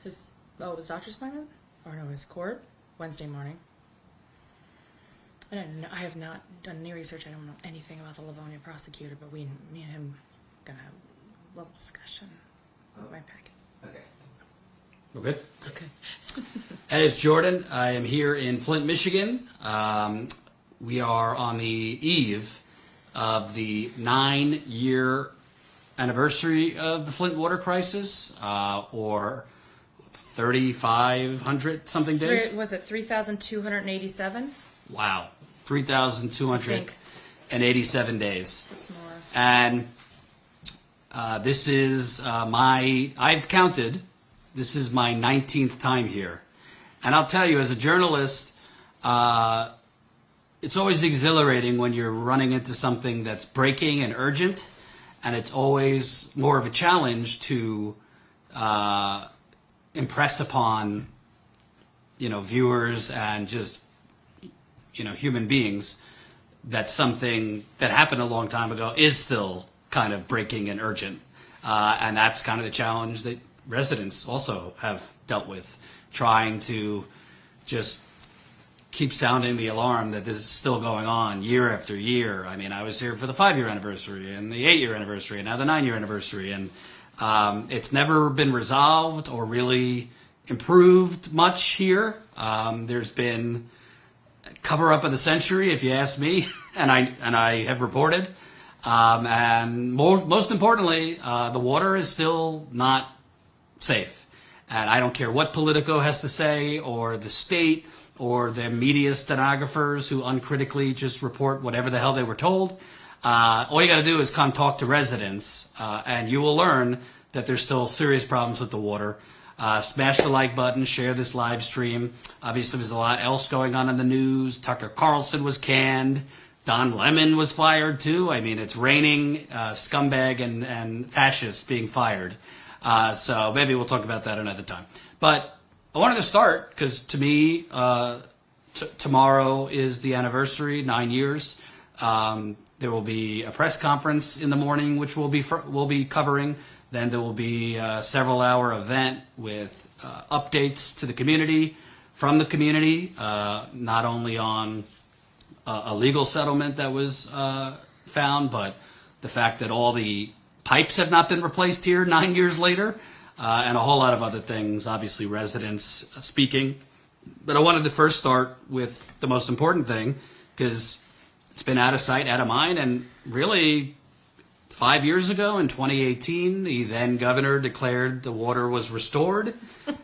His doctor's appointment? Or no, his court? Wednesday morning. I have not done any research. I don't know anything about the Livonia prosecutor, but me and him are gonna have a little discussion with my packet. Okay. We're good? Okay. As Jordan, I am here in Flint, Michigan. We are on the eve of the 9-year anniversary of the Flint water crisis, or 3,500 something days. Was it 3,287? Wow, 3,287 days. That's more. And this is I've counted, this is my 19th time here. And I'll tell you, as a journalist, it's always exhilarating when you're running into something that's breaking and urgent, and it's always more of a challenge to impress upon, viewers and just, human beings that something that happened a long time ago is still kind of breaking and urgent. And that's kind of the challenge that residents also have dealt with, trying to just keep sounding the alarm that this is still going on year after year. I mean, I was here for the 5-year anniversary and the 8-year anniversary and now the 9-year anniversary. And it's never been resolved or really improved much here. There's been cover-up of the century, if you ask me, and I have reported. And most importantly, the water is still not safe. And I don't care what Politico has to say, or the state, or the media stenographers who uncritically just report whatever the hell they were told. All you got to do is come talk to residents, and you will learn that there's still serious problems with the water. Smash the like button, share this live stream. Obviously, there's a lot else going on in the news. Tucker Carlson was canned. Don Lemon was fired, too. I mean, it's raining scumbag and fascists being fired. So maybe we'll talk about that another time. But I wanted to start because, to me, tomorrow is the anniversary, 9 years. There will be a press conference in the morning, which we'll be covering. Then there will be a several-hour event with updates to the community, from the community, not only on a legal settlement that was found, but the fact that all the pipes have not been replaced here 9 years later, and a whole lot of other things, obviously residents speaking. But I wanted to first start with the most important thing, because it's been out of sight, out of mind, and really 5 years ago in 2018, the then governor declared the water was restored,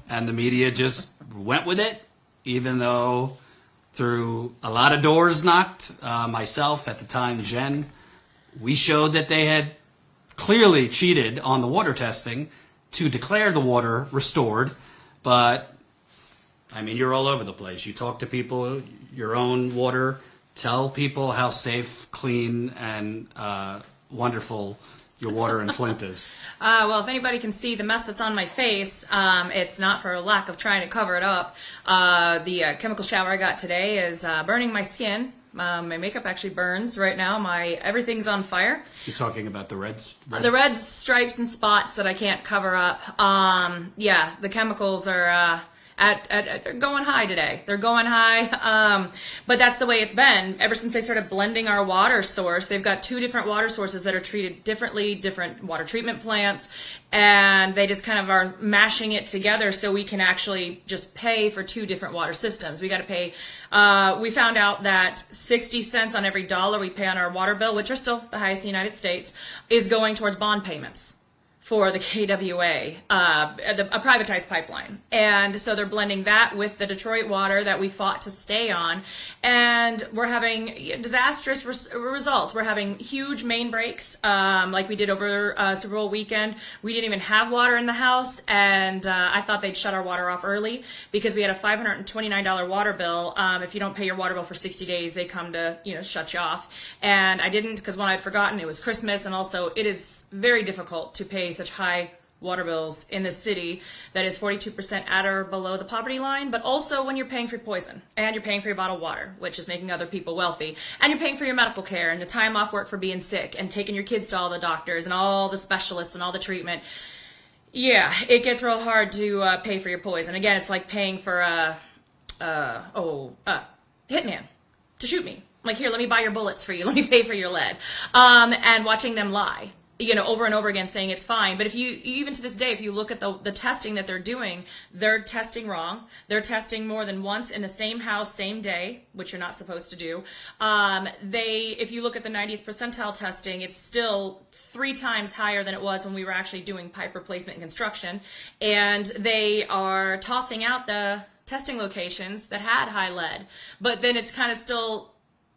and the media just went with it, even though through a lot of doors knocked, myself, at the time Jen, we showed that they had clearly cheated on the water testing to declare the water restored. But, I mean, you're all over the place. You talk to people, your own water, tell people how safe, clean, and wonderful your water in Flint is. Well, if anybody can see the mess that's on my face, it's not for lack of trying to cover it up. The chemical shower I got today is burning my skin. My makeup actually burns right now. Everything's on fire. You're talking about the reds? The red stripes and spots that I can't cover up. Yeah, the chemicals are they're going high today. They're going high. But that's the way it's been ever since they started blending our water source. They've got 2 different water sources that are treated differently, different water treatment plants, and they just kind of are mashing it together so we can actually just pay for 2 different water systems. We got to pay. We found out that 60 cents on every dollar we pay on our water bill, which are still the highest in the United States, is going towards bond payments for the KWA, a privatized pipeline. And so they're blending that with the Detroit water that we fought to stay on. And we're having disastrous results. We're having huge main breaks, like we did over Super Bowl weekend. We didn't even have water in the house, and I thought they'd shut our water off early because we had a $529 water bill. If you don't pay your water bill for 60 days, they come to, shut you off. And I didn't, because when I'd forgotten, it was Christmas, and also it is very difficult to pay such high water bills in this city that is 42% at or below the poverty line, but also when you're paying for poison and you're paying for your bottled water, which is making other people wealthy, and you're paying for your medical care and the time off work for being sick and taking your kids to all the doctors and all the specialists and all the treatment. Yeah, it gets real hard to pay for your poison. Again, it's like paying for a hitman to shoot me. Like, here, let me buy your bullets for you. Let me pay for your lead. And watching them lie, over and over again, saying it's fine. But if you, even to this day, if you look at the testing that they're testing wrong. They're testing more than once in the same house, same day, which you're not supposed to do. If you look at the 90th percentile testing, it's still 3 times higher than it was when we were actually doing pipe replacement and construction. And they are tossing out the testing locations that had high lead. But then it's kind of still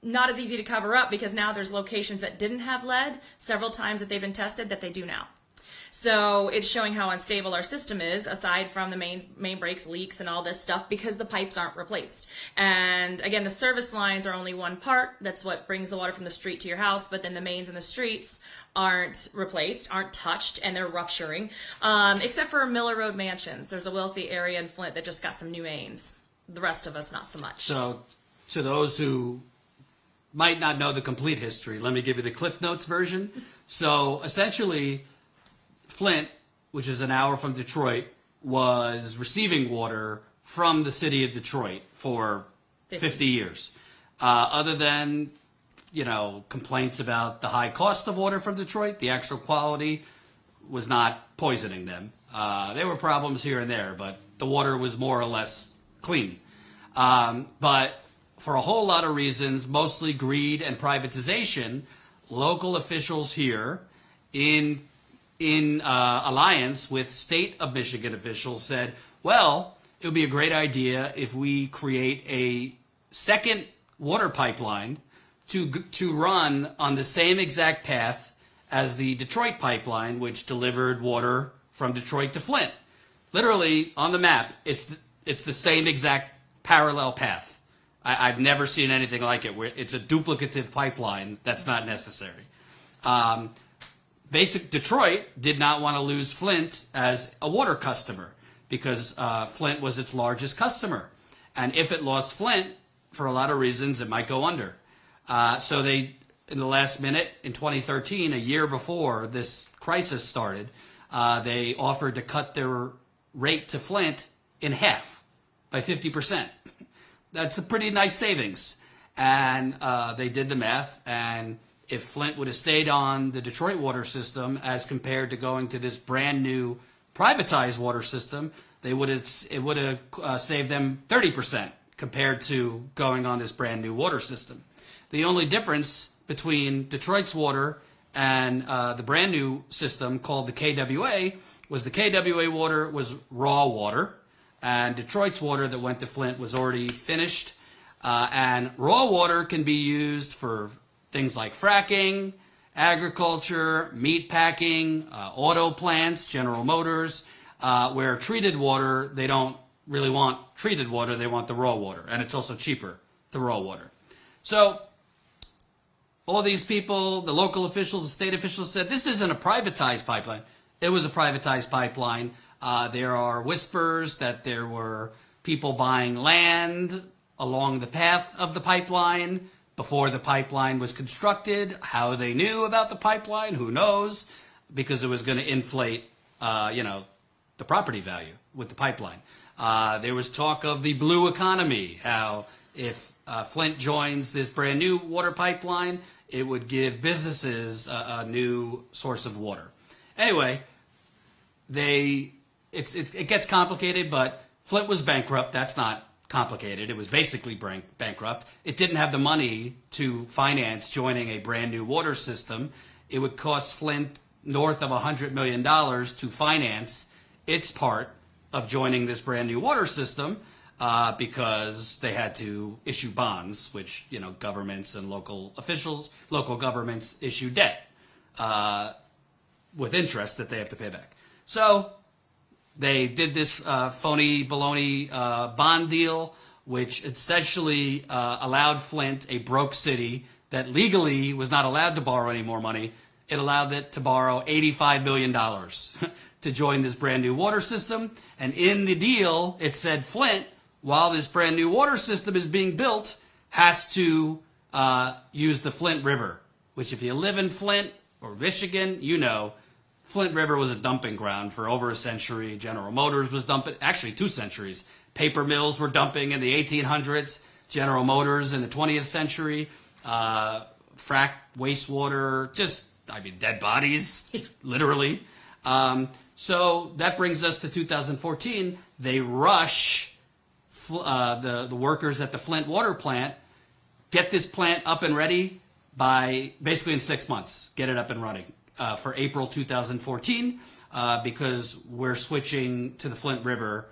not as easy to cover up because now there's locations that didn't have lead several times that they've been tested that they do now. So it's showing how unstable our system is, aside from the main breaks, leaks, and all this stuff, because the pipes aren't replaced. And again, the service lines are only one part. That's what brings the water from the street to your house. But then the mains in the streets aren't replaced, aren't touched, and they're rupturing. Except for Miller Road Mansions. There's a wealthy area in Flint that just got some new mains. The rest of us, not so much. So to those who might not know the complete history, let me give you the Cliff Notes version. So essentially, Flint, which is an hour from Detroit, was receiving water from the city of Detroit for 50 years. Other than, complaints about the high cost of water from Detroit, the actual quality was not poisoning them. There were problems here and there, but the water was more or less clean. But for a whole lot of reasons, mostly greed and privatization, local officials here in alliance with state of Michigan officials said, well, it would be a great idea if we create a second water pipeline to run on the same exact path as the Detroit pipeline, which delivered water from Detroit to Flint. Literally, on the map, it's the same exact parallel path. I've never seen anything like it, where it's a duplicative pipeline that's not necessary. Detroit did not want to lose Flint as a water customer because Flint was its largest customer. And if it lost Flint, for a lot of reasons, it might go under. So they, in the last minute, in 2013, a year before this crisis started, they offered to cut their rate to Flint in half, by 50%. That's a pretty nice savings. And they did the math, and if Flint would have stayed on the Detroit water system as compared to going to this brand new privatized water system, it would have saved them 30% compared to going on this brand new water system. The only difference between Detroit's water and the brand new system called the KWA was the KWA water was raw water, and Detroit's water that went to Flint was already finished. And raw water can be used for things like fracking, agriculture, meat packing, auto plants, General Motors, where treated water, they don't really want treated water, they want the raw water. And it's also cheaper, the raw water. So all these people, the local officials, the state officials said, this isn't a privatized pipeline. It was a privatized pipeline. There are whispers that there were people buying land along the path of the pipeline before the pipeline was constructed. How they knew about the pipeline, who knows, because it was going to inflate, the property value with the pipeline. There was talk of the blue economy, how if Flint joins this brand new water pipeline, it would give businesses a new source of water. Anyway, it gets complicated, but Flint was bankrupt. That's not complicated. It was basically bankrupt. It didn't have the money to finance joining a brand new water system. It would cost Flint north of $100 million to finance its part of joining this brand new water system because they had to issue bonds, which, governments and local governments issue debt with interest that they have to pay back. So they did this phony baloney bond deal, which essentially allowed Flint, a broke city that legally was not allowed to borrow any more money, it allowed it to borrow $85 million to join this brand new water system. And in the deal, it said Flint, while this brand new water system is being built, has to use the Flint River, which if you live in Flint or Michigan, Flint River was a dumping ground for over a century. General Motors was dumping, actually 2 centuries. Paper mills were dumping in the 1800s. General Motors in the 20th century. Frack wastewater, dead bodies, literally. So that brings us to 2014. They rush the workers at the Flint water plant, get this plant up and ready by basically in 6 months, get it up and running for April 2014 because we're switching to the Flint River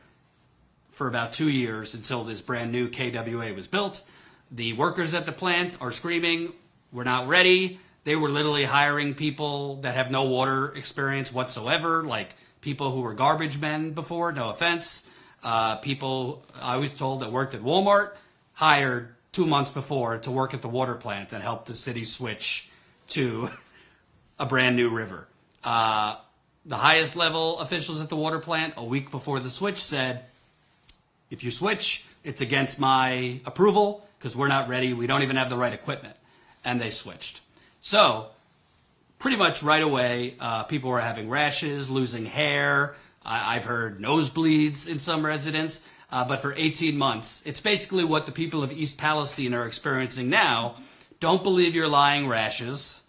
for about 2 years until this brand new KWA was built. The workers at the plant are screaming, we're not ready. They were literally hiring people that have no water experience whatsoever, like people who were garbage men before, no offense. People I was told that worked at Walmart, hired 2 months before to work at the water plant and help the city switch to a brand new river. The highest level officials at the water plant a week before the switch said, if you switch, it's against my approval because we're not ready. We don't even have the right equipment. And they switched. So pretty much right away, people were having rashes, losing hair. I've heard nosebleeds in some residents. But for 18 months, it's basically what the people of East Palestine are experiencing now. Don't believe your lying rashes.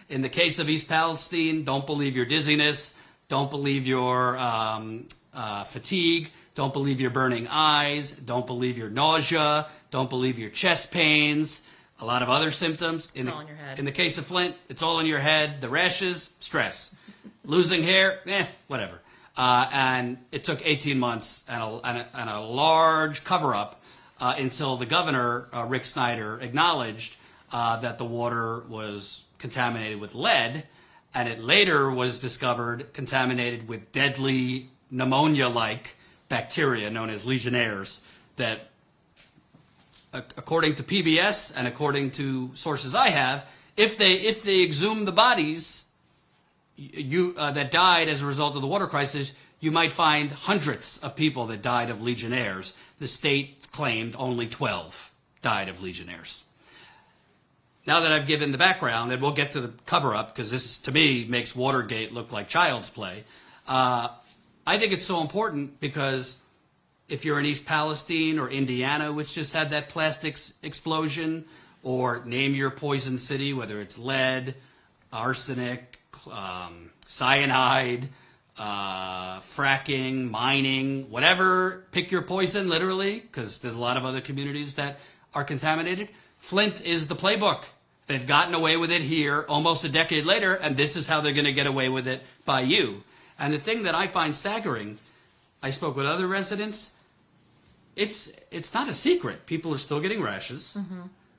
In the case of East Palestine, don't believe your dizziness. Don't believe your fatigue. Don't believe your burning eyes. Don't believe your nausea. Don't believe your chest pains. A lot of other symptoms. It's all in your head. In the case of Flint, it's all in your head. The rashes, stress. Losing hair, whatever. And it took 18 months and a large cover-up until the governor, Rick Snyder, acknowledged that the water was contaminated with lead, and it later was discovered contaminated with deadly pneumonia-like bacteria known as Legionnaires that, according to PBS and according to sources I have, if they exhume the bodies that died as a result of the water crisis, you might find hundreds of people that died of Legionnaires. The state claimed only 12 died of Legionnaires. Now that I've given the background, and we'll get to the cover-up, because this, to me, makes Watergate look like child's play, I think it's so important because if you're in East Palestine or Indiana, which just had that plastics explosion, or name your poison city, whether it's lead, arsenic, cyanide, fracking, mining, whatever, pick your poison, literally, because there's a lot of other communities that are contaminated. Flint is the playbook. They've gotten away with it here almost a decade later, and this is how they're going to get away with it by you. And the thing that I find staggering, I spoke with other residents, it's not a secret. People are still getting rashes,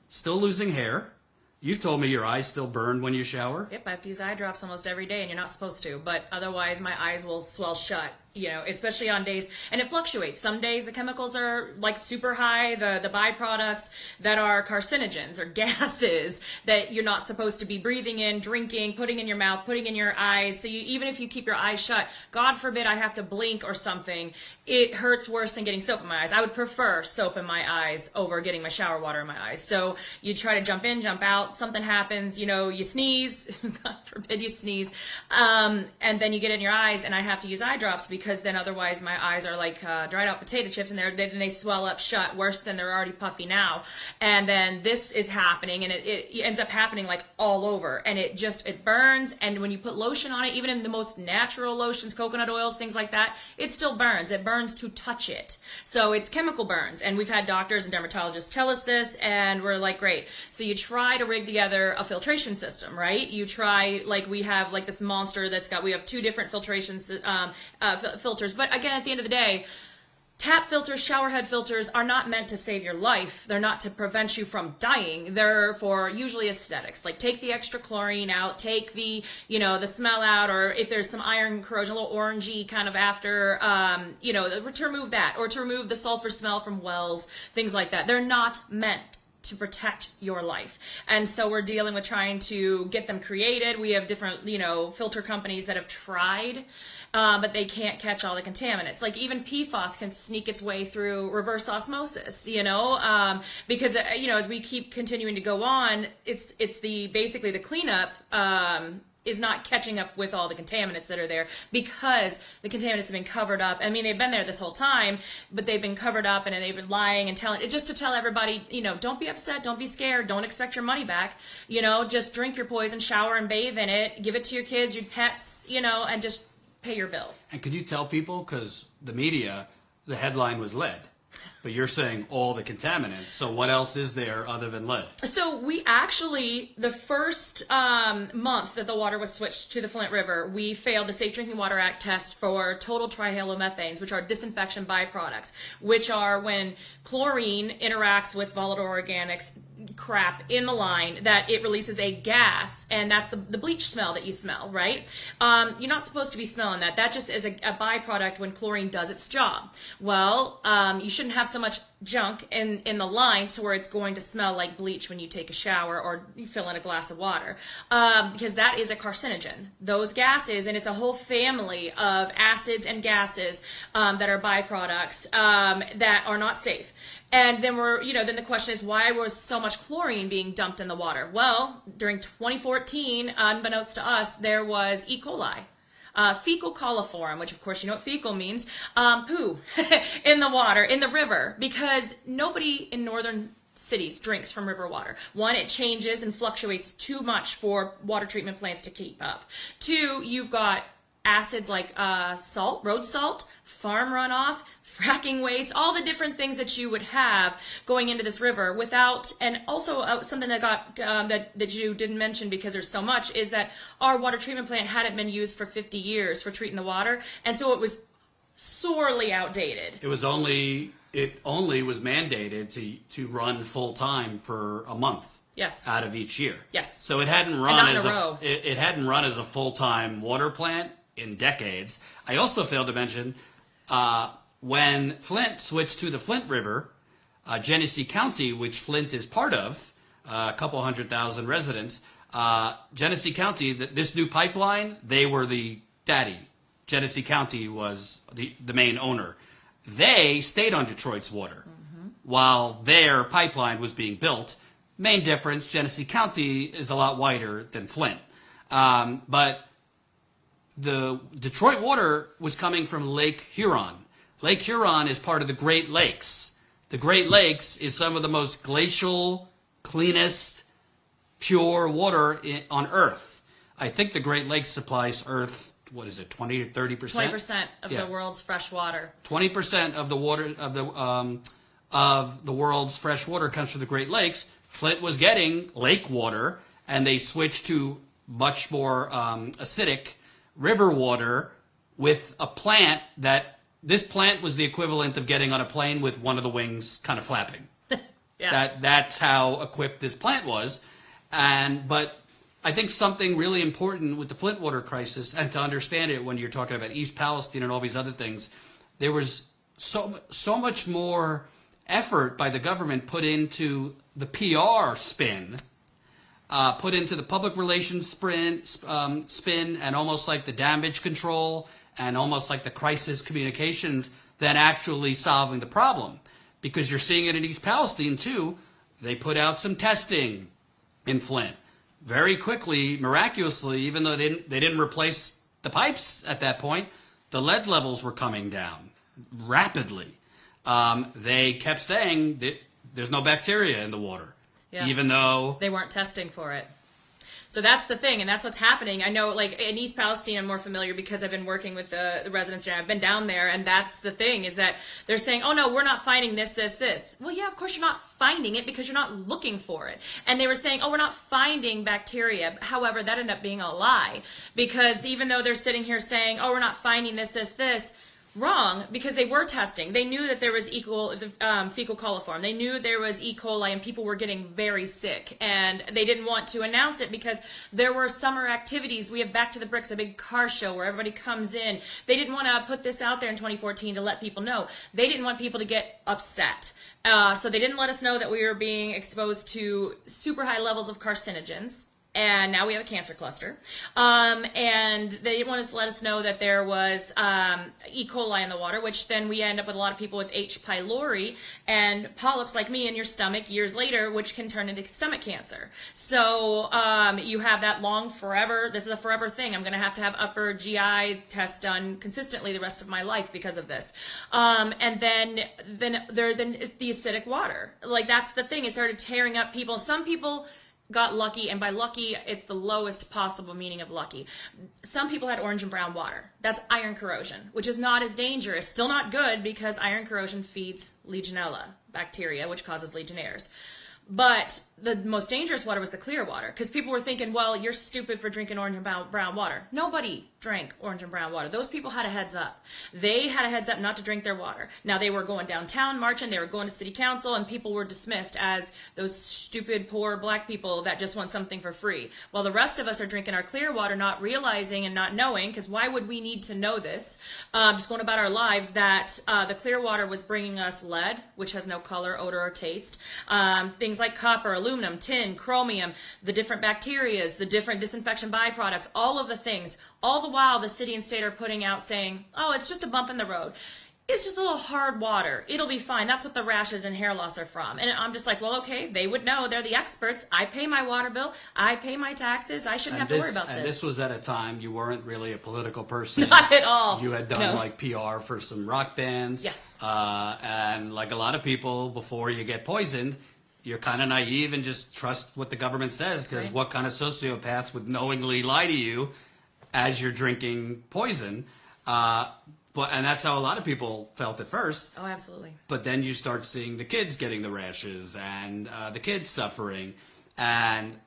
still losing hair. You've told me your eyes still burn when you shower. Yep, I have to use eye drops almost every day, and you're not supposed to. But otherwise, my eyes will swell shut, especially on days. And it fluctuates. Some days the chemicals are like super high, the byproducts that are carcinogens or gases that you're not supposed to be breathing in, drinking, putting in your mouth, putting in your eyes. So even if you keep your eyes shut, God forbid I have to blink or something, it hurts worse than getting soap in my eyes. I would prefer soap in my eyes over getting my shower water in my eyes. So you try to jump in, jump out, something happens, you sneeze, God forbid you sneeze, and then you get it in your eyes, and I have to use eye drops because then otherwise my eyes are like dried out potato chips, and then they swell up shut worse than they're already puffy now. And then this is happening, and it ends up happening like all over, and it burns. And when you put lotion on it, even in the most natural lotions, coconut oils, things like that, it still burns. It burns to touch it. So it's chemical burns, and we've had doctors and dermatologists tell us this, and we're like, great. So you try to rig together a filtration system, right? You try, like we have like this monster we have 2 different filtration filters. But again, at the end of the day, tap filters, shower head filters are not meant to save your life. They're not to prevent you from dying. They're for usually aesthetics. Like take the extra chlorine out, take the, the smell out, or if there's some iron corrosion, a little orangey kind of after, to remove that, or to remove the sulfur smell from wells, things like that. They're not meant to protect your life. And so we're dealing with trying to get them created. We have different, filter companies that have tried, but they can't catch all the contaminants. Like even PFAS can sneak its way through reverse osmosis, because, as we keep continuing to go on, it's basically the cleanup, is not catching up with all the contaminants that are there because the contaminants have been covered up. I mean, they've been there this whole time, but they've been covered up and they've been lying and telling, just to tell everybody, don't be upset, don't be scared, don't expect your money back, just drink your poison, shower and bathe in it, give it to your kids, your pets, and just pay your bill. And could you tell people, because the media, the headline was lead, but you're saying all the contaminants. So what else is there other than lead? So we actually, the first month that the water was switched to the Flint River, we failed the Safe Drinking Water Act test for total trihalomethanes, which are disinfection byproducts, which are when chlorine interacts with volatile organics crap in the line, that it releases a gas, and that's the bleach smell that you smell, right? You're not supposed to be smelling that. That just is a byproduct when chlorine does its job. Well, you shouldn't have so much junk in the lines to where it's going to smell like bleach when you take a shower or you fill in a glass of water, because that is a carcinogen. Those gases, and it's a whole family of acids and gases that are byproducts that are not safe. And then then the question is, why was so much chlorine being dumped in the water? Well, during 2014, unbeknownst to us, there was E. coli. Fecal coliform, which of course you know what fecal means, poo in the water, in the river, because nobody in northern cities drinks from river water. One, it changes and fluctuates too much for water treatment plants to keep up. Two, you've got acids like salt, road salt, farm runoff, fracking waste, all the different things that you would have going into this river without, and also something that got that you didn't mention because there's so much, is that our water treatment plant hadn't been used for 50 years for treating the water, and so it was sorely outdated. It only was mandated to run full time for a month. Yes. Out of each year. Yes. So it hadn't run it hadn't run as a full-time water plant in decades. I also failed to mention when Flint switched to the Flint River, Genesee County, which Flint is part of, a couple 100,000 residents, Genesee County, this new pipeline, they were the daddy. Genesee County was the main owner. They stayed on Detroit's water while their pipeline was being built. Main difference, Genesee County is a lot wider than Flint. But the Detroit water was coming from Lake Huron. Lake Huron is part of the Great Lakes. The Great Lakes is some of the most glacial, cleanest, pure water on Earth. I think the Great Lakes supplies Earth, 20 to 30%? 20% of the world's fresh water. 20% of the water of the world's fresh water comes from the Great Lakes. Flint was getting lake water, and they switched to much more acidic river water with a plant this plant was the equivalent of getting on a plane with one of the wings kind of flapping. Yeah. That's how equipped this plant was. But I think something really important with the Flint water crisis, and to understand it when you're talking about East Palestine and all these other things, there was so much more effort by the government put into the PR spin, put into the public relations spin, and almost like the damage control and almost like the crisis communications than actually solving the problem. Because you're seeing it in East Palestine too. They put out some testing in Flint. Very quickly, miraculously, even though they didn't replace the pipes at that point, the lead levels were coming down rapidly. They kept saying that there's no bacteria in the water, even though they weren't testing for it. So that's the thing, and that's what's happening. I know, like, in East Palestine, I'm more familiar because I've been working with the residents there. I've been down there, and that's the thing, is that they're saying, oh, no, we're not finding this. Well, yeah, of course you're not finding it because you're not looking for it. And they were saying, oh, we're not finding bacteria. However, that ended up being a lie, because even though they're sitting here saying, oh, we're not finding this, wrong, because they were testing. They knew that there was fecal coliform. They knew there was E. coli, and people were getting very sick. And they didn't want to announce it because there were summer activities. We have Back to the Bricks, a big car show where everybody comes in. They didn't want to put this out there in 2014 to let people know. They didn't want people to get upset. So they didn't let us know that we were being exposed to super high levels of carcinogens. and now we have a cancer cluster. And they didn't want to let us know that there was E. coli in the water, which then we end up with a lot of people with H. pylori and polyps like me in your stomach years later, which can turn into stomach cancer. So you have that long forever. This is a forever thing. I'm going to have upper GI tests done consistently the rest of my life because of this. And then it's the acidic water. Like, that's the thing. It started tearing up people. Some people got lucky, and by lucky, it's the lowest possible meaning of lucky. Some people had orange and brown water. That's iron corrosion, which is not as dangerous. Still not good, because iron corrosion feeds Legionella bacteria, which causes Legionnaires. But the most dangerous water was the clear water, because people were thinking, well, you're stupid for drinking orange and brown water. Nobody drank orange and brown water. Those people had a heads up. They had a heads up not to drink their water. Now, they were going downtown marching, they were going to city council, and people were dismissed as those stupid, poor black people that just want something for free. While the rest of us are drinking our clear water, not realizing and not knowing, because why would we need to know this, just going about our lives, that the clear water was bringing us lead, which has no color, odor, or taste, things like copper, aluminum, tin, chromium, the different bacterias, the different disinfection byproducts, all of the things. All the while, the city and state are putting out saying, oh, it's just a bump in the road. It's just a little hard water. It'll be fine. That's what the rashes and hair loss are from. And I'm just like, well, okay, they would know. They're the experts. I pay my water bill. I pay my taxes. I shouldn't have to worry about this. And this was at a time you weren't really a political person. Not at all. You had done like PR for some rock bands. Yes. And like a lot of people, before you get poisoned, you're kind of naive and just trust what the government says, because right. What kind of sociopaths would knowingly lie to you as you're drinking poison? And that's how a lot of people felt at first. Oh, absolutely. But then you start seeing the kids getting the rashes and the kids suffering. And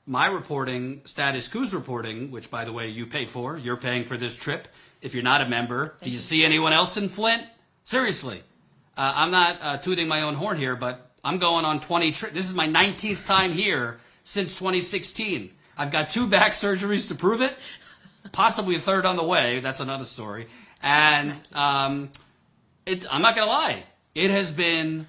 my reporting, Status Coup's reporting, which, by the way, you pay for, you're paying for this trip. If you're not a member, do you see anyone else in Flint? Seriously. I'm not tooting my own horn here, but I'm going on 20 trips. This is my 19th time here since 2016. I've got 2 back surgeries to prove it, possibly a third on the way. That's another story. And I'm not going to lie. It has been,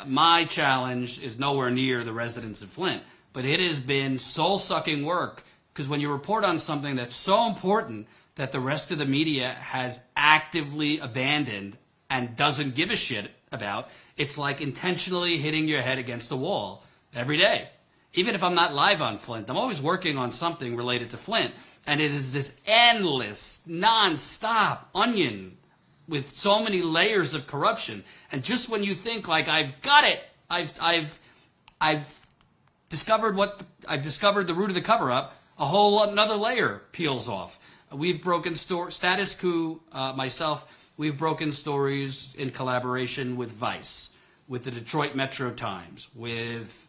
my challenge is nowhere near the residents of Flint, but it has been soul-sucking work, because when you report on something that's so important that the rest of the media has actively abandoned and doesn't give a shit about, it's like intentionally hitting your head against a wall every day. Even if I'm not live on Flint, I'm always working on something related to Flint, and it is this endless, non-stop onion with so many layers of corruption. And just when you think like, I've got it, I've discovered the root of the cover-up, a whole another layer peels off. We've broken Status Coup, myself. We've broken stories in collaboration with Vice, with the Detroit Metro Times, with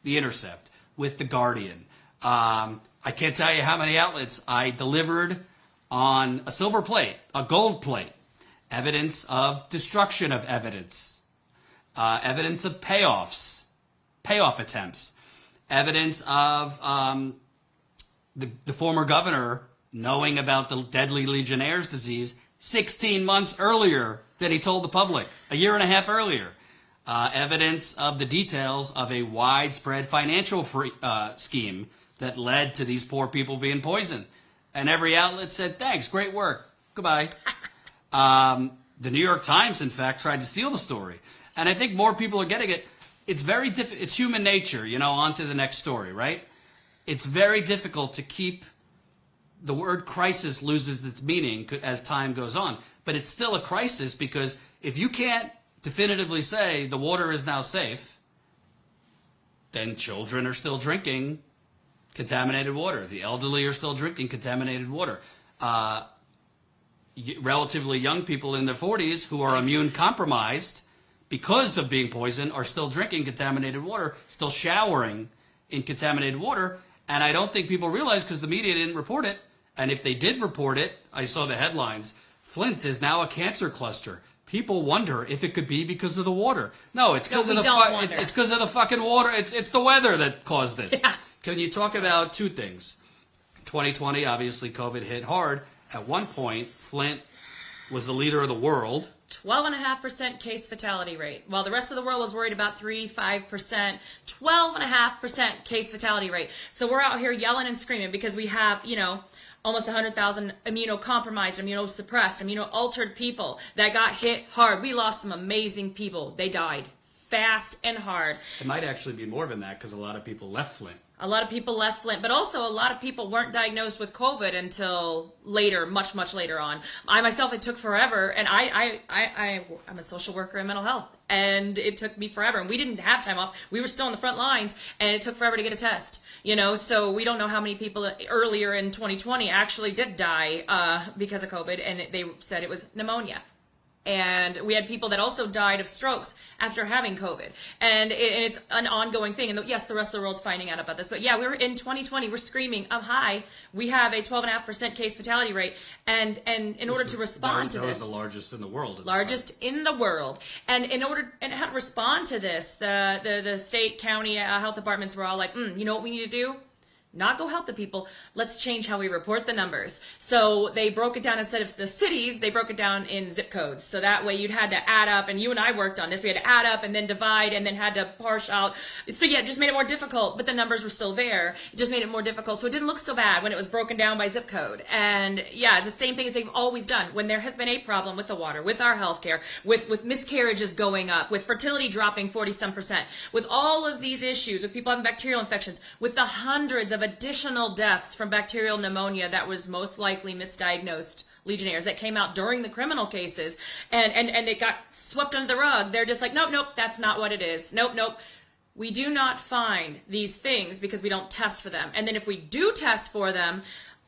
The Intercept, with The Guardian. I can't tell you how many outlets I delivered on a silver plate, a gold plate, evidence of destruction of evidence, evidence of payoff attempts, evidence of the former governor knowing about the deadly Legionnaire's disease 16 months earlier than he told the public, a year and a half earlier. Evidence of the details of a widespread financial scheme that led to these poor people being poisoned. And every outlet said, thanks, great work, goodbye. The New York Times, in fact, tried to steal the story. And I think more people are getting it. It's very it's human nature, on to the next story, right? It's very difficult to keep. The word crisis loses its meaning as time goes on. But it's still a crisis, because if you can't definitively say the water is now safe, then children are still drinking contaminated water. The elderly are still drinking contaminated water. Relatively young people in their 40s who are immune compromised because of being poisoned are still drinking contaminated water, still showering in contaminated water. And I don't think people realize, because the media didn't report it. And if they did report it, I saw the headlines, Flint is now a cancer cluster. People wonder if it could be because of the water. No, it's because of it's because of the fucking water. It's the weather that caused this. Yeah. Can you talk about 2 things? 2020, obviously, COVID hit hard. At one point, Flint was the leader of the world 12.5% case fatality rate. While the rest of the world was worried about 3-5%, 12.5% case fatality rate. So we're out here yelling and screaming because we have, almost 100,000 immunocompromised, immunosuppressed, immunoaltered people that got hit hard. We lost some amazing people. They died fast and hard. It might actually be more than that because a lot of people left Flint. A lot of people left Flint, but also a lot of people weren't diagnosed with COVID until later, much, much later on. I myself, it took forever, and I'm a social worker in mental health, and it took me forever, and we didn't have time off. We were still on the front lines, and it took forever to get a test, so we don't know how many people earlier in 2020 actually did die because of COVID, and they said it was pneumonia. And we had people that also died of strokes after having COVID. And it's an ongoing thing. And yes, the rest of the world's finding out about this. But yeah, we were in 2020, we're screaming, hi, we have a 12.5% case fatality rate. And in order to respond to this. That was the largest in the world. Largest in the world. And how to respond to this, the state, county, health departments were all like, you know what we need to do? Not go help the people. Let's change how we report the numbers. So they broke it down instead of the cities, they broke it down in zip codes. So that way you'd had to add up, and you and I worked on this. We had to add up and then divide and then had to parse out. So yeah, it just made it more difficult, but the numbers were still there. It just made it more difficult. So it didn't look so bad when it was broken down by zip code. And yeah, it's the same thing as they've always done. When there has been a problem with the water, with our healthcare, with miscarriages going up, with fertility dropping 40-some%, with all of these issues, with people having bacterial infections, with the hundreds of additional deaths from bacterial pneumonia that was most likely misdiagnosed Legionnaires that came out during the criminal cases, and it got swept under the rug. They're just like, nope, that's not what it is. Nope. We do not find these things because we don't test for them. And then if we do test for them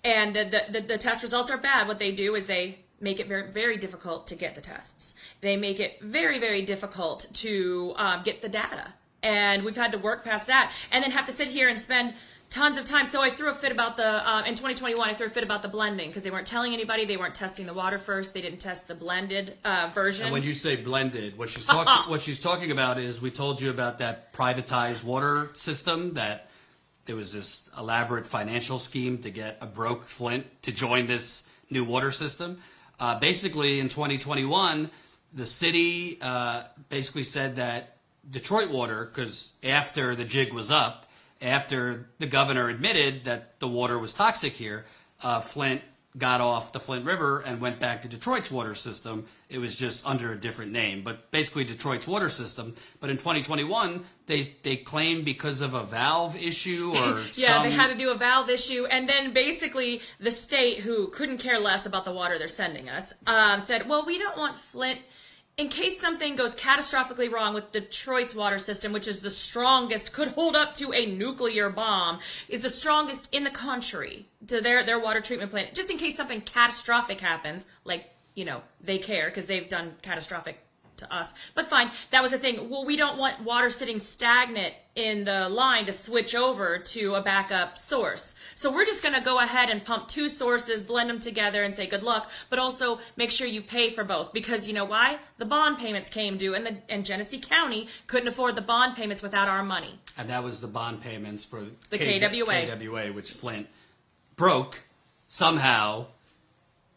and the test results are bad, what they do is they make it very, very difficult to get the tests. They make it very, very difficult to get the data. And we've had to work past that and then have to sit here and spend tons of time. So I threw a fit about in 2021, I threw a fit about the blending because they weren't telling anybody. They weren't testing the water first. They didn't test the blended version. And when you say blended, what she's talking about is we told you about that privatized water system, that there was this elaborate financial scheme to get a broke Flint to join this new water system. Basically, in 2021, the city basically said that Detroit Water, because after the jig was up, after the governor admitted that the water was toxic here, Flint got off the Flint River and went back to Detroit's water system. It was just under a different name, but basically Detroit's water system. But in 2021, they claimed because of a valve issue or yeah, they had to do a valve issue. And then basically the state, who couldn't care less about the water they're sending us, said, well, we don't want Flint, in case something goes catastrophically wrong with Detroit's water system, which is the strongest, could hold up to a nuclear bomb, is the strongest in the country to their water treatment plant. Just in case something catastrophic happens, like, they care because they've done catastrophic to us. But fine, that was the thing. Well, we don't want water sitting stagnant in the line to switch over to a backup source. So we're just going to go ahead and pump two sources, blend them together and say good luck, but also make sure you pay for both. Because you know why? The bond payments came due, and Genesee County couldn't afford the bond payments without our money. And that was the bond payments for the KWA. KWA, which Flint broke somehow,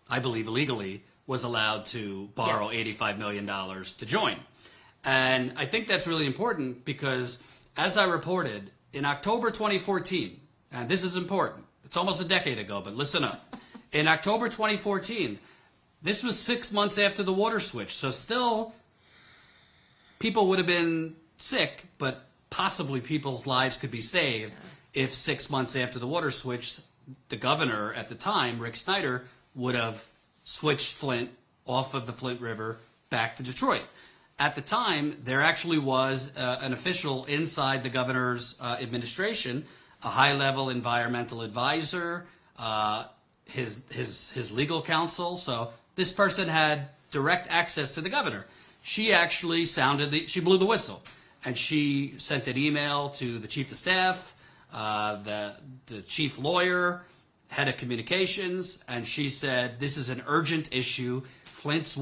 I believe illegally, was allowed to borrow $85 million to join. And I think that's really important because, as I reported, in October 2014, and this is important, it's almost a decade ago, but listen up. In October 2014, this was 6 months after the water switch, so still people would have been sick, but possibly people's lives could be saved if 6 months after the water switch, the governor at the time, Rick Snyder, would have switched Flint off of the Flint River back to Detroit. At the time, there actually was an official inside the governor's administration, a high-level environmental advisor, his legal counsel. So this person had direct access to the governor. She actually she blew the whistle, and she sent an email to the chief of staff, the chief lawyer, head of communications, and she said, this is an urgent issue. Flint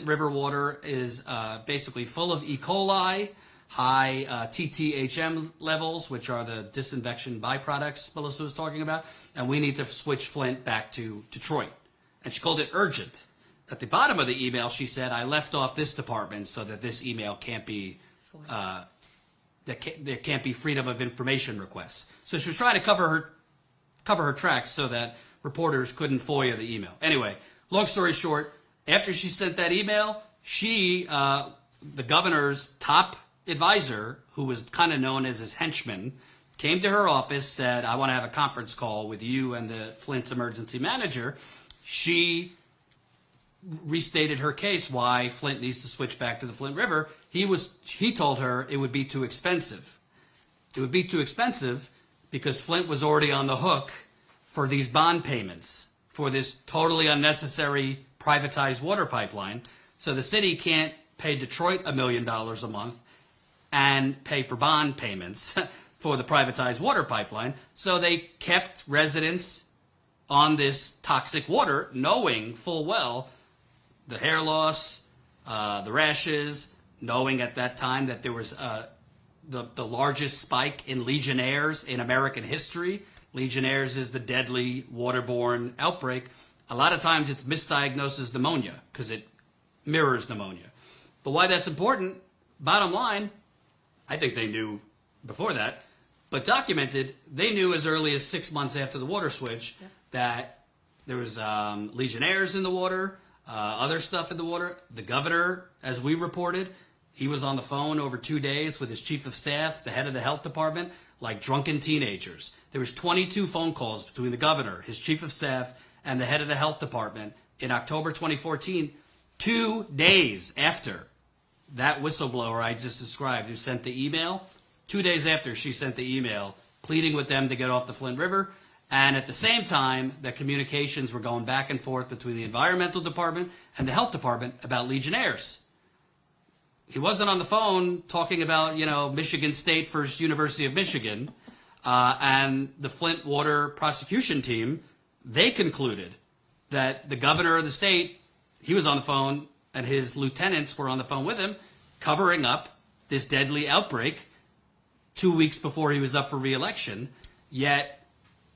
River water is basically full of E. coli, high TTHM levels, which are the disinfection byproducts Melissa was talking about, and we need to switch Flint back to Detroit. And she called it urgent. at the bottom of the email, she said, I left off this department so that this email can't be, there can't be freedom of information requests. So she was trying to cover her tracks so that reporters couldn't FOIA the email. Anyway, long story short, after she sent that email, she, the governor's top advisor, who was kind of known as his henchman, came to her office, said, I want to have a conference call with you and the Flint's emergency manager. She restated her case why Flint needs to switch back to the Flint River. He told her it would be too expensive. It would be too expensive because Flint was already on the hook for these bond payments for this totally unnecessary privatized water pipeline. So the city can't pay Detroit $1 million a month and pay for bond payments for the privatized water pipeline. So they kept residents on this toxic water, knowing full well the hair loss, the rashes, knowing at that time that there was the largest spike in Legionnaires in American history. Legionnaires is the deadly waterborne outbreak. A lot of times it's misdiagnosed as pneumonia because it mirrors pneumonia. But why that's important, bottom line, I think they knew before that, but documented, they knew as early as 6 months after the water switch that there was Legionnaires in the water, other stuff in the water. The governor, as we reported, he was on the phone over 2 days with his chief of staff, the head of the health department, like drunken teenagers. There was 22 phone calls between the governor, his chief of staff, and the head of the health department in October 2014, 2 days after that whistleblower I just described who sent the email. 2 days after she sent the email pleading with them to get off the Flint River. And at the same time, that communications were going back and forth between the environmental department and the health department about Legionnaires. He wasn't on the phone talking about, Michigan State versus University of Michigan. And the Flint Water prosecution team, they concluded that the governor of the state, he was on the phone and his lieutenants were on the phone with him, covering up this deadly outbreak 2 weeks before he was up for re-election. Yet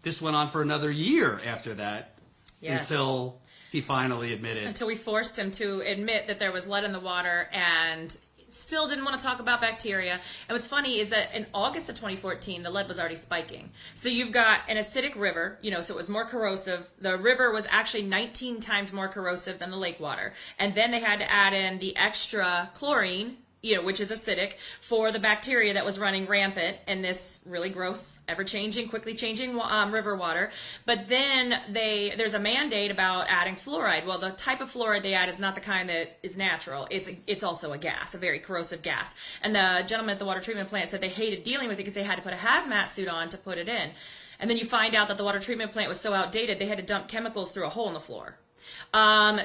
this went on for another year after that, until he finally admitted. Until we forced him to admit that there was lead in the water and still didn't want to talk about bacteria. And what's funny is that in August of 2014, the lead was already spiking. So you've got an acidic river, so it was more corrosive. The river was actually 19 times more corrosive than the lake water. And then they had to add in the extra chlorine, which is acidic, for the bacteria that was running rampant in this really gross, ever-changing, quickly changing river water. But then there's a mandate about adding fluoride. Well, the type of fluoride they add is not the kind that is natural. It's also a gas, a very corrosive gas. And the gentleman at the water treatment plant said they hated dealing with it because they had to put a hazmat suit on to put it in. And then you find out that the water treatment plant was so outdated, they had to dump chemicals through a hole in the floor.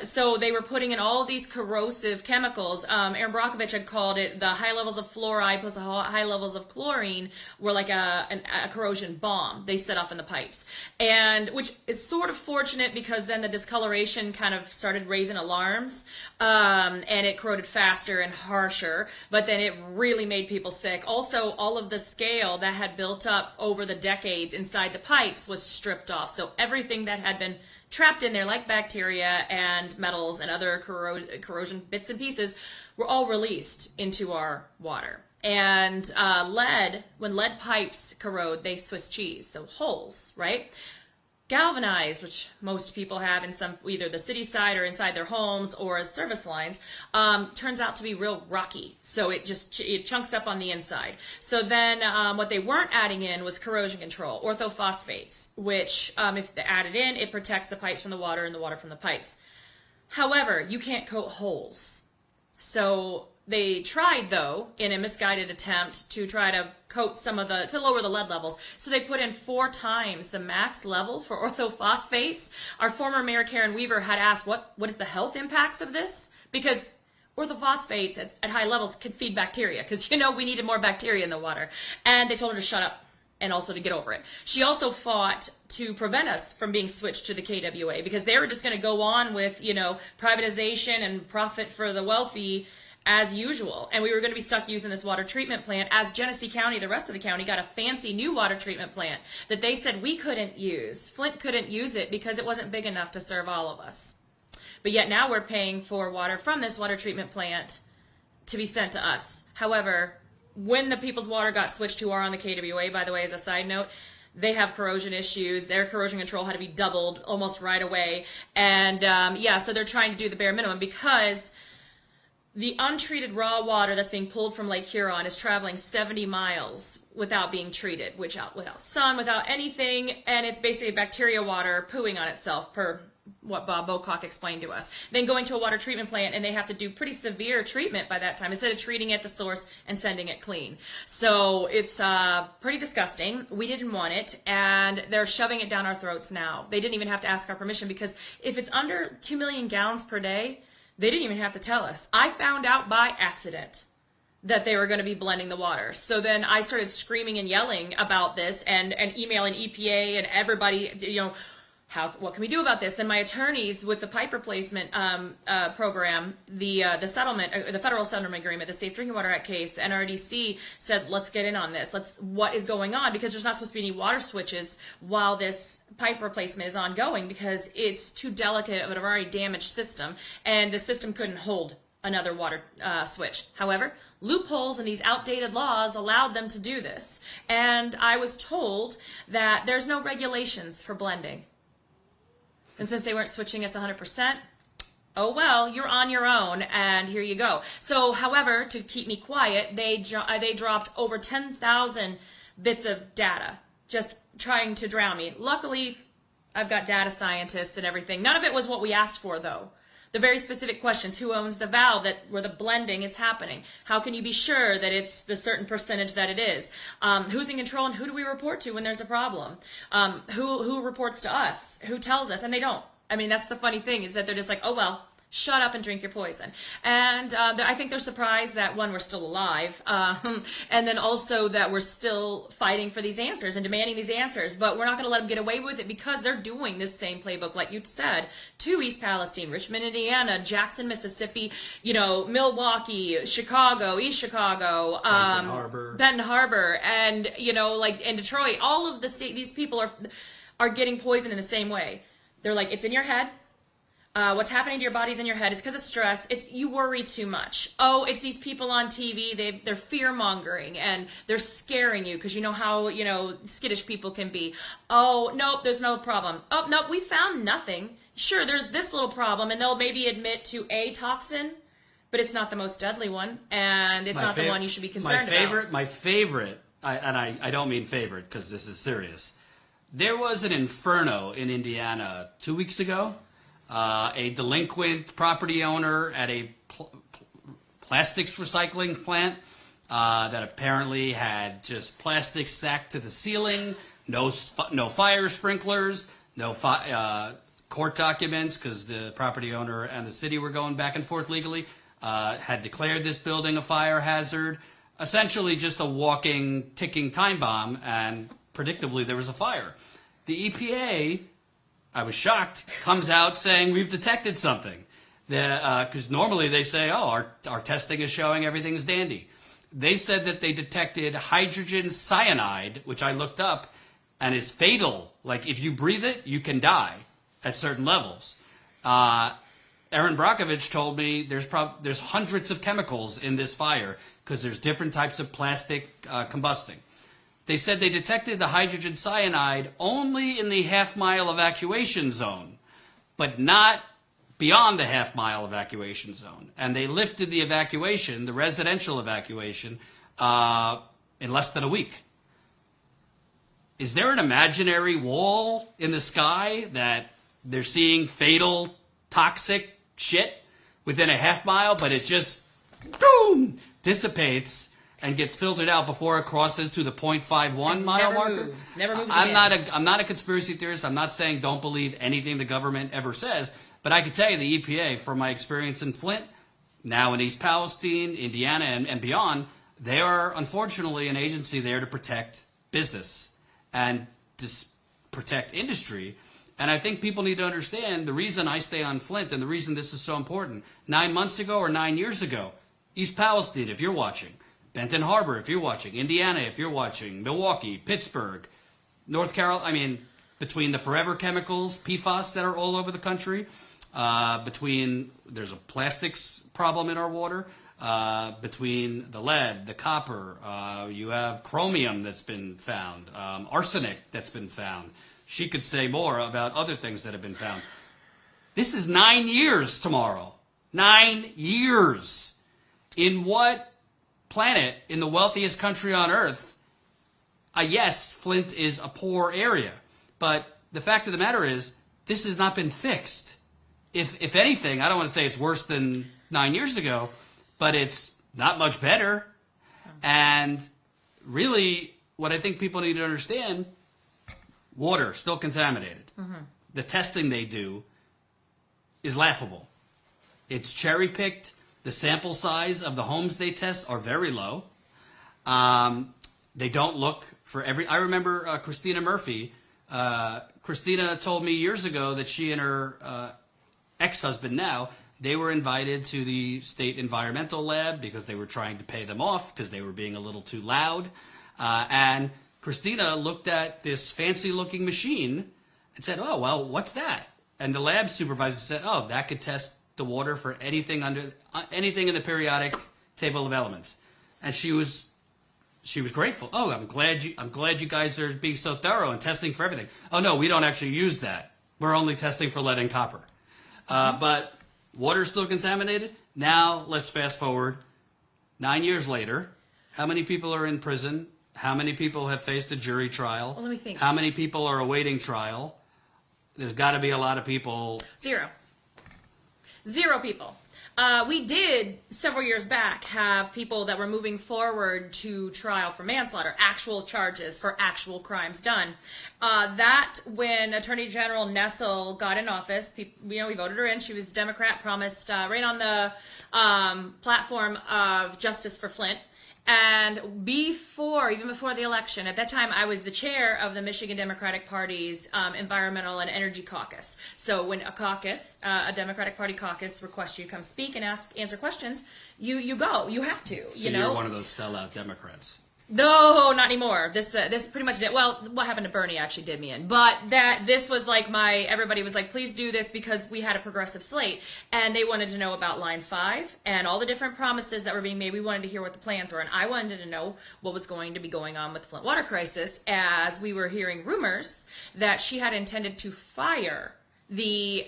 So they were putting in all these corrosive chemicals. Aaron Brockovich had called it the high levels of fluoride plus the high levels of chlorine were like a corrosion bomb they set off in the pipes. And which is sort of fortunate because then the discoloration kind of started raising alarms, and it corroded faster and harsher, but then it really made people sick. Also, all of the scale that had built up over the decades inside the pipes was stripped off. So everything that had been trapped in there, like bacteria and metals and other corrosion bits and pieces, were all released into our water. And lead, when lead pipes corrode, they Swiss cheese, so holes, right? Galvanized, which most people have in some, either the city side or inside their homes or as service lines, turns out to be real rocky. So it chunks up on the inside. So then what they weren't adding in was corrosion control, orthophosphates, which if they added in, it protects the pipes from the water and the water from the pipes. However, you can't coat holes. So they tried, though, in a misguided attempt to try to coat to lower the lead levels. So they put in 4 times the max level for orthophosphates. Our former Mayor Karen Weaver had asked, what is the health impacts of this? Because orthophosphates at high levels could feed bacteria, because, we needed more bacteria in the water. And they told her to shut up and also to get over it. She also fought to prevent us from being switched to the KWA, because they were just going to go on with, privatization and profit for the wealthy as usual. And we were going to be stuck using this water treatment plant as Genesee County, the rest of the county, got a fancy new water treatment plant that they said we couldn't use. Flint couldn't use it because it wasn't big enough to serve all of us. But yet now we're paying for water from this water treatment plant to be sent to us. However, when the people's water got switched who are on the KWA, by the way, as a side note, they have corrosion issues. Their corrosion control had to be doubled almost right away. And so they're trying to do the bare minimum because the untreated raw water that's being pulled from Lake Huron is traveling 70 miles without being treated, without sun, without anything, and it's basically bacteria water pooing on itself, per what Bob Bocock explained to us. Then going to a water treatment plant, and they have to do pretty severe treatment by that time, instead of treating at the source and sending it clean. So it's pretty disgusting. We didn't want it, and they're shoving it down our throats now. They didn't even have to ask our permission, because if it's under 2 million gallons per day, they didn't even have to tell us. I found out by accident that they were going to be blending the water. So then I started screaming and yelling about this and emailing EPA and everybody, what can we do about this? Then my attorneys with the pipe replacement program, the settlement, the federal settlement agreement, the Safe Drinking Water Act case, the NRDC said, let's get in on this. What is going on? Because there's not supposed to be any water switches while this pipe replacement is ongoing, because it's too delicate of an already damaged system, and the system couldn't hold another water switch. However, loopholes in these outdated laws allowed them to do this. And I was told that there's no regulations for blending. And since they weren't switching us 100%, oh well, you're on your own, and here you go. So, however, to keep me quiet, they dropped over 10,000 bits of data, just trying to drown me. Luckily, I've got data scientists and everything. None of it was what we asked for, though. The very specific questions: who owns the valve where the blending is happening? How can you be sure that it's the certain percentage that it is? Who's in control, and who do we report to when there's a problem? Who reports to us? Who tells us? And they don't. I mean, that's the funny thing, is that they're just like, oh well, shut up and drink your poison. And I think they're surprised that, one, we're still alive, and then also that we're still fighting for these answers and demanding these answers. But we're not going to let them get away with it, because they're doing this same playbook, like you said, to East Palestine, Richmond, Indiana, Jackson, Mississippi, Milwaukee, Chicago, East Chicago, Benton Harbor, and in Detroit. All of these people are getting poisoned in the same way. They're like, it's in your head. What's happening to your body's in your head. It's because of stress. You worry too much. Oh, it's these people on TV. They're fear mongering, and they're scaring you, because you know how skittish people can be. Oh, nope, there's no problem. Oh, nope, we found nothing. Sure, there's this little problem, and they'll maybe admit to a toxin, but it's not the most deadly one, and it's not the one you should be concerned about. My favorite, I don't mean favorite because this is serious. There was an inferno in Indiana 2 weeks ago. A delinquent property owner at a plastics recycling plant that apparently had just plastic stacked to the ceiling, no fire sprinklers, no court documents, because the property owner and the city were going back and forth legally, had declared this building a fire hazard, essentially just a walking, ticking time bomb, and predictably there was a fire. The EPA, I was shocked, comes out saying we've detected something. Because normally they say, oh, our testing is showing everything's dandy. They said that they detected hydrogen cyanide, which I looked up, and is fatal. Like, if you breathe it, you can die at certain levels. Erin Brockovich told me there's hundreds of chemicals in this fire, because there's different types of plastic combusting. They said they detected the hydrogen cyanide only in the half-mile evacuation zone, but not beyond the half-mile evacuation zone. And they lifted the evacuation, the residential evacuation, in less than a week. Is there an imaginary wall in the sky that they're seeing fatal, toxic shit within a half-mile, but it just, boom, dissipates and gets filtered out before it crosses to the 0.51 mile marker? Never moves I'm not a conspiracy theorist. I'm not saying don't believe anything the government ever says, but I can tell you the EPA, from my experience in Flint, now in East Palestine, Indiana, and beyond, they are unfortunately an agency there to protect business and to protect industry. And I think people need to understand the reason I stay on Flint and the reason this is so important. 9 months ago or 9 years ago, East Palestine, if you're watching, Benton Harbor, if you're watching, Indiana, if you're watching, Milwaukee, Pittsburgh, North Carolina, between the forever chemicals, PFAS, that are all over the country, There's a plastics problem in our water. Between the lead, the copper, you have chromium that's been found, arsenic that's been found. She could say more about other things that have been found. This is 9 years tomorrow. 9 years. In what planet, in the wealthiest country on earth, yes, Flint is a poor area. But the fact of the matter is, this has not been fixed. If anything, I don't want to say it's worse than 9 years ago, but it's not much better. And really, what I think people need to understand, water still contaminated. The testing they do is laughable. It's cherry-picked. The sample size of the homes they test are very low. They don't look for every... I remember Christina Murphy. Christina told me years ago that she and her ex-husband now, they were invited to the state environmental lab because they were trying to pay them off because they were being a little too loud. And Christina looked at this fancy-looking machine and said, "Oh, well, what's that?" And the lab supervisor said, "Oh, that could test the water for anything in the periodic table of elements." And she was grateful. "Oh, I'm glad you guys are being so thorough and testing for everything." "Oh no, we don't actually use that. We're only testing for lead and copper." But water's still contaminated. Now let's fast forward 9 years later. How many people are in prison? How many people have faced a jury trial? Well, let me think. How many people are awaiting trial? There's got to be a lot of people. Zero people. We did, several years back, have people that were moving forward to trial for manslaughter, actual charges for actual crimes done. That, when Attorney General Nessel got in office, we voted her in. She was Democrat, promised right on the platform of Justice for Flint. And even before the election, at that time, I was the chair of the Michigan Democratic Party's Environmental and Energy Caucus. So when a Democratic Party caucus requests you to come speak and answer questions, you go. You have to. So you're one of those sellout Democrats. No, not anymore. This pretty much did. Well, what happened to Bernie actually did me in. But this was like everybody was like, please do this because we had a progressive slate. And they wanted to know about Line 5 and all the different promises that were being made. We wanted to hear what the plans were. And I wanted to know what was going to be going on with the Flint water crisis, as we were hearing rumors that she had intended to fire the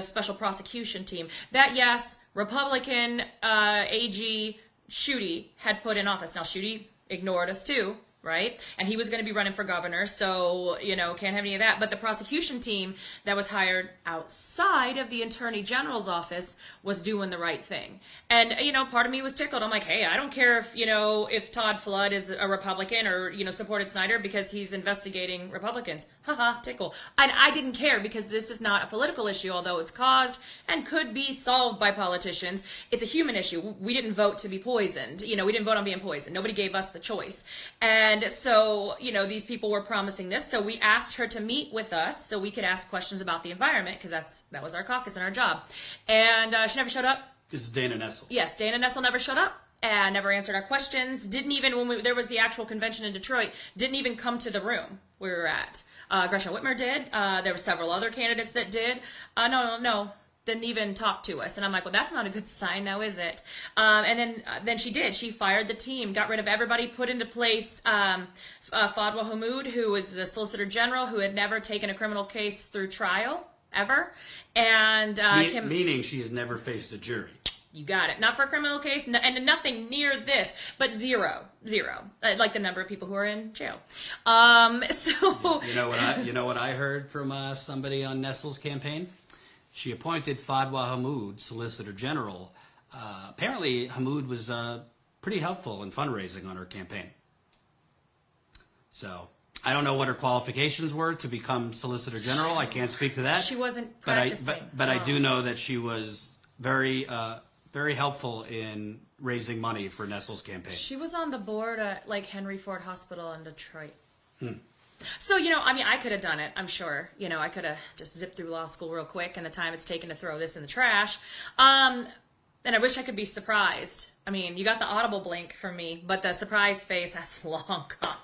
special prosecution team. That, yes, Republican AG Schuette had put in office. Now, Schuette ignored us too, right? And he was going to be running for governor, so, can't have any of that. But the prosecution team that was hired outside of the Attorney General's office was doing the right thing. And, part of me was tickled. I'm like, hey, I don't care if Todd Flood is a Republican or, supported Snyder because he's investigating Republicans. Haha, tickle. And I didn't care because this is not a political issue, although it's caused and could be solved by politicians. It's a human issue. We didn't vote to be poisoned. We didn't vote on being poisoned. Nobody gave us the choice. And so, these people were promising this. So we asked her to meet with us so we could ask questions about the environment, because that was our caucus and our job. And she never showed up. This is Dana Nessel. Yes, Dana Nessel never showed up and never answered our questions. Didn't even, when there was the actual convention in Detroit, didn't even come to the room we were at. Gresham Whitmer did. There were several other candidates that did. No. Didn't even talk to us. And I'm like, well, that's not a good sign now, is it? And then she did. She fired the team, got rid of everybody, put into place Fadwa Hamoud, who was the Solicitor General, who had never taken a criminal case through trial, ever. And meaning she has never faced a jury. You got it. Not for a criminal case, and nothing near this, but zero. Like the number of people who are in jail. So you know what I heard from somebody on Nessel's campaign? She appointed Fadwa Hamoud Solicitor General. Apparently, Hamoud was pretty helpful in fundraising on her campaign. So I don't know what her qualifications were to become Solicitor General. I can't speak to that. She wasn't practicing. But I do know that she was very helpful in raising money for Nessel's campaign. She was on the board at Henry Ford Hospital in Detroit. So, I could have done it, I'm sure. I could have just zipped through law school real quick and the time it's taken to throw this in the trash. And I wish I could be surprised. I mean, you got the audible blink from me, but the surprise face, that's long gone.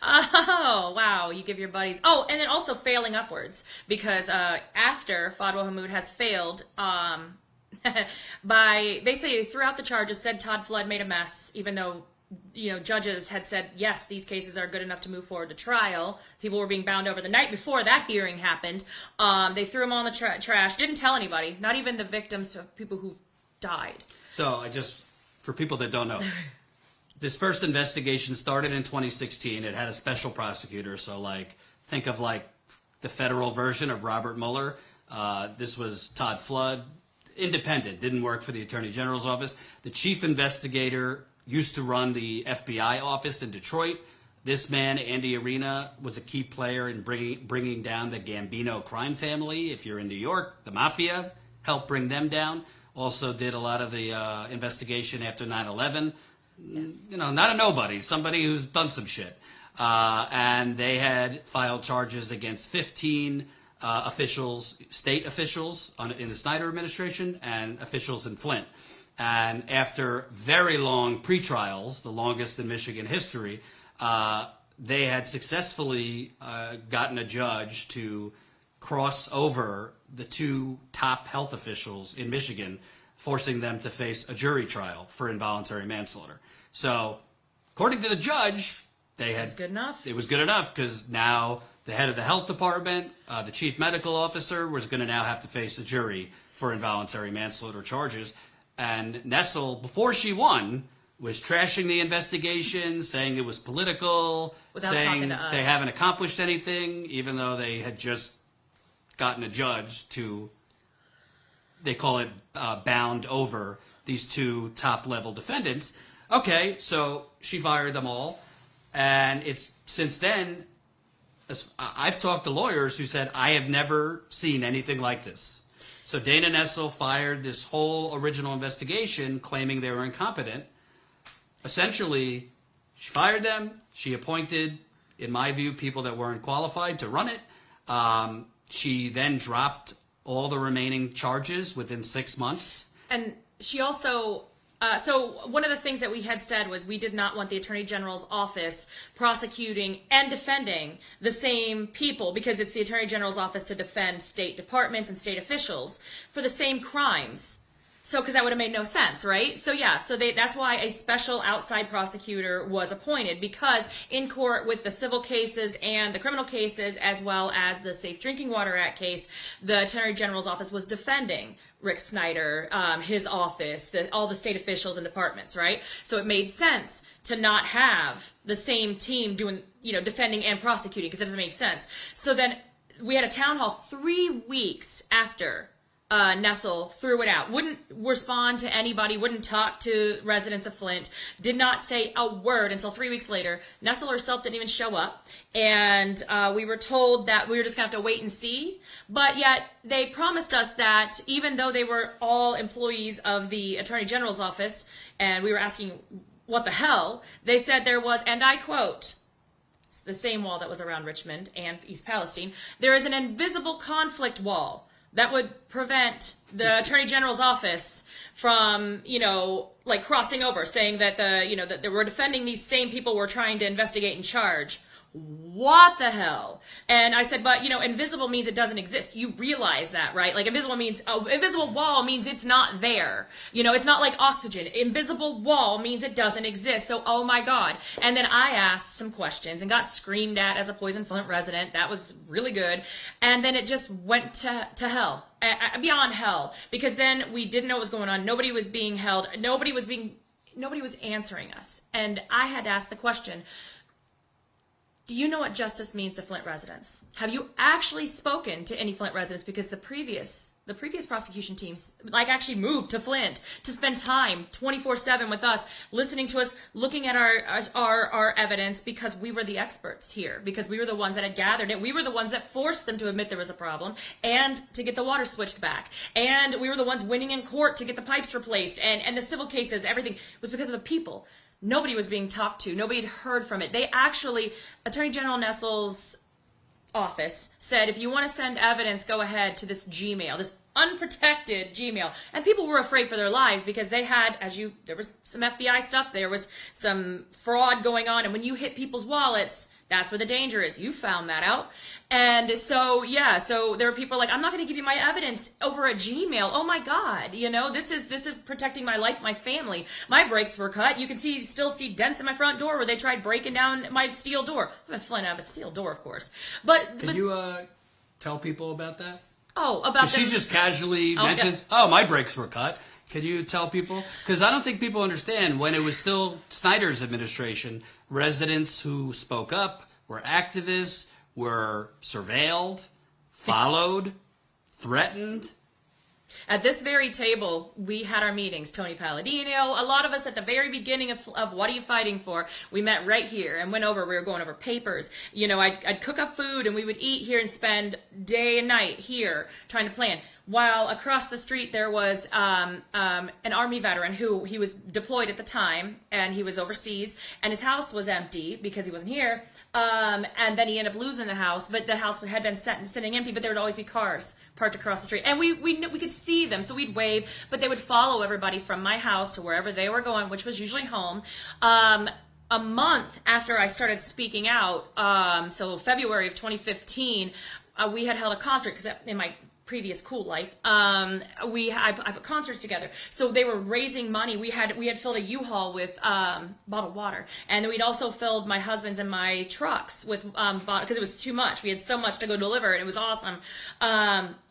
Oh, wow. You give your buddies. Oh, and then also failing upwards. Because after Fadwa Hamoud has failed, by basically threw out the charges, said Todd Flood made a mess, even though judges had said, yes, these cases are good enough to move forward to trial. People were being bound over the night before that hearing happened. They threw them all in the trash, didn't tell anybody, not even the victims of people who died. So for people that don't know, this first investigation started in 2016. It had a special prosecutor. So think of the federal version of Robert Mueller. This was Todd Flood, independent, didn't work for the Attorney General's office. The chief investigator used to run the FBI office in Detroit. This man, Andy Arena, was a key player in bringing down the Gambino crime family. If you're in New York, the mafia helped bring them down. Also did a lot of the investigation after 9/11. Yes. Not a nobody, somebody who's done some shit. And they had filed charges against 15 officials, state officials in the Snyder administration and officials in Flint. And after very long pre-trials, the longest in Michigan history, they had successfully gotten a judge to cross over the two top health officials in Michigan, forcing them to face a jury trial for involuntary manslaughter. So, according to the judge, it was good enough. It was good enough because now the head of the health department, the chief medical officer, was going to now have to face a jury for involuntary manslaughter charges. And Nessel, before she won, was trashing the investigation, saying it was political, saying they haven't accomplished anything, even though they had just gotten a judge to, they call it bound over these two top-level defendants. Okay, so she fired them all. And it's since then, I've talked to lawyers who said, I have never seen anything like this. So Dana Nessel fired this whole original investigation claiming they were incompetent. Essentially, she fired them. She appointed, in my view, people that weren't qualified to run it. She then dropped all the remaining charges within 6 months. And she also... so one of the things that we had said was we did not want the Attorney General's office prosecuting and defending the same people, because it's the Attorney General's office to defend state departments and state officials for the same crimes. So, because that would have made no sense, right? So yeah, that's why a special outside prosecutor was appointed, because in court with the civil cases and the criminal cases, as well as the Safe Drinking Water Act case, the Attorney General's office was defending Rick Snyder, his office, all the state officials and departments, right? So it made sense to not have the same team doing, defending and prosecuting, because it doesn't make sense. So then we had a town hall 3 weeks after Nessel threw it out, wouldn't respond to anybody, wouldn't talk to residents of Flint, did not say a word until 3 weeks later. Nessel herself didn't even show up, and we were told that we were just going to have to wait and see. But yet they promised us that even though they were all employees of the Attorney General's office, and we were asking what the hell, they said there was, and I quote, the same wall that was around Richmond and East Palestine, there is an invisible conflict wall that would prevent the Attorney General's office from, crossing over, saying that that they were defending these same people we're trying to investigate and charge. What the hell? And I said, but, invisible means it doesn't exist. You realize that, right? Like, invisible wall means it's not there. It's not like oxygen. Invisible wall means it doesn't exist. So, oh my God. And then I asked some questions and got screamed at as a Poison Flint resident. That was really good. And then it just went to hell. Beyond hell. Because then we didn't know what was going on. Nobody was being held. Nobody was answering us. And I had to ask the question, do you know what justice means to Flint residents? Have you actually spoken to any Flint residents? Because the previous prosecution teams actually moved to Flint to spend time 24/7 with us, listening to us, looking at our evidence, because we were the experts here, because we were the ones that had gathered it. We were the ones that forced them to admit there was a problem and to get the water switched back. And we were the ones winning in court to get the pipes replaced, and the civil cases, everything was because of the people. Nobody was being talked to. Nobody had heard from it. They actually, Attorney General Nessel's office said, if you want to send evidence, go ahead to this Gmail, this unprotected Gmail. And people were afraid for their lives because they had, there was some FBI stuff, there was some fraud going on. And when you hit people's wallets, that's where the danger is. You found that out. And so, yeah, so there were people like, I'm not going to give you my evidence over a Gmail. Oh my God. This is protecting my life, my family. My brakes were cut. You can still see dents in my front door where they tried breaking down my steel door. I'm FLINT, I have a steel door, of course. But you tell people about that? Oh, about She just casually mentions, my brakes were cut. Can you tell people? Because I don't think people understand when it was still Snyder's administration, residents who spoke up, were activists, were surveilled, followed, threatened. At this very table, we had our meetings. Tony Palladino, a lot of us at the very beginning of What Are You Fighting For? We met right here and we were going over papers. I'd cook up food and we would eat here and spend day and night here trying to plan. While across the street there was an Army veteran he was deployed at the time and he was overseas and his house was empty because he wasn't here. And then he ended up losing the house, but the house had been sitting empty, but there would always be cars parked across the street. And we could see them, so we'd wave, but they would follow everybody from my house to wherever they were going, which was usually home. A month after I started speaking out, so February of 2015, we had held a concert, because in my previous cool life, I put concerts together. So they were raising money. We had filled a U-Haul with bottled water, and we'd also filled my husband's and my trucks with because it was too much. We had so much to go deliver, and it was awesome.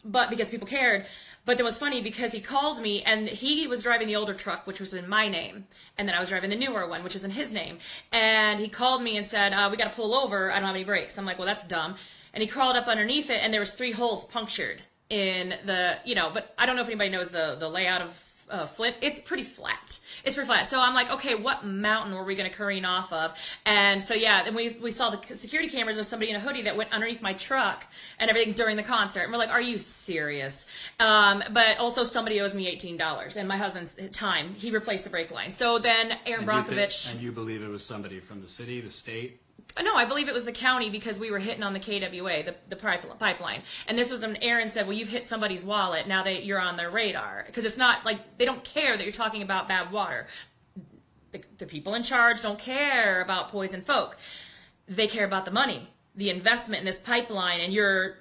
But because people cared. But it was funny because he called me and he was driving the older truck, which was in my name. And then I was driving the newer one, which is in his name. And he called me and said, we got to pull over. I don't have any brakes. I'm like, well, that's dumb. And he crawled up underneath it and there was 3 holes punctured in the, but I don't know if anybody knows the layout of FLINT. It's pretty flat. It's pretty flat. So I'm like, okay, what mountain were we going to careen off of? And so, yeah, then we saw the security cameras of somebody in a hoodie that went underneath my truck and everything during the concert. And we're like, are you serious? But also somebody owes me $18 and my husband's time. He replaced the brake line. So then Aaron Brockovich. And you believe it was somebody from the city, the state? No, I believe it was the county because we were hitting on the KWA, the pipeline. And this was when Aaron said, well, you've hit somebody's wallet. Now you're on their radar. Because it's not like they don't care that you're talking about bad water. The people in charge don't care about poison folk. They care about the money, the investment in this pipeline, and you're,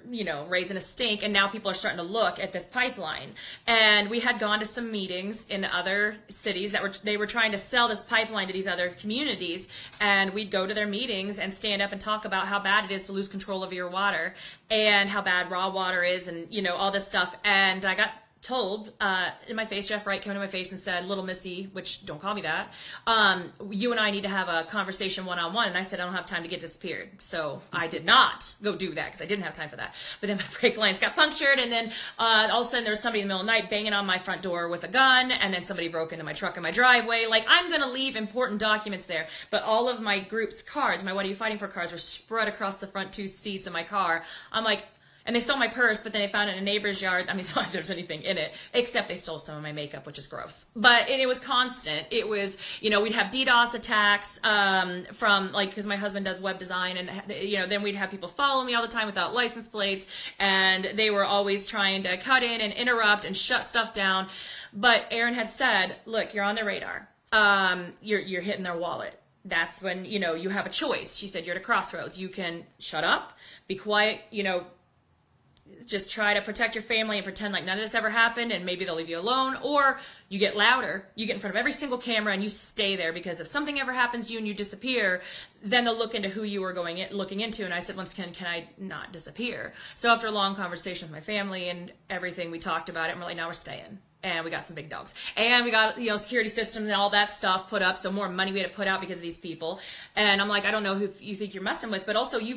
raising a stink, and now people are starting to look at this pipeline. And we had gone to some meetings in other cities they were trying to sell this pipeline to these other communities, and we'd go to their meetings and stand up and talk about how bad it is to lose control of your water, and how bad raw water is, and, all this stuff. And I got told in my face, Jeff Wright came into my face and said, little missy, which don't call me that, you and I need to have a conversation one-on-one. And I said, I don't have time to get disappeared. So I did not go do that because I didn't have time for that. But then my brake lines got punctured, and then all of a sudden there was somebody in the middle of the night banging on my front door with a gun, and then somebody broke into my truck in my driveway. Like, I'm going to leave important documents there. But all of my group's cards, my What Are You Fighting For cards, were spread across the front 2 seats of my car. I'm like, and they stole my purse, but then they found it in a neighbor's yard. I mean, it's not like there's anything in it, except they stole some of my makeup, which is gross. But it was constant. It was, we'd have DDoS attacks from, because my husband does web design, and, then we'd have people follow me all the time without license plates, and they were always trying to cut in and interrupt and shut stuff down. But Aaron had said, look, you're on their radar. You're hitting their wallet. That's when, you have a choice. She said, you're at a crossroads. You can shut up, be quiet, just try to protect your family and pretend like none of this ever happened, and maybe they'll leave you alone, or you get louder, you get in front of every single camera and you stay there, because if something ever happens to you and you disappear, then they'll look into who you were looking into. And I said, once again, can I not disappear? So after a long conversation with my family and everything, we talked about it, and we're like, now we're staying. And we got some big dogs, and we got security system and all that stuff put up. So more money we had to put out because of these people. And I'm like, I don't know who you think you're messing with, but also you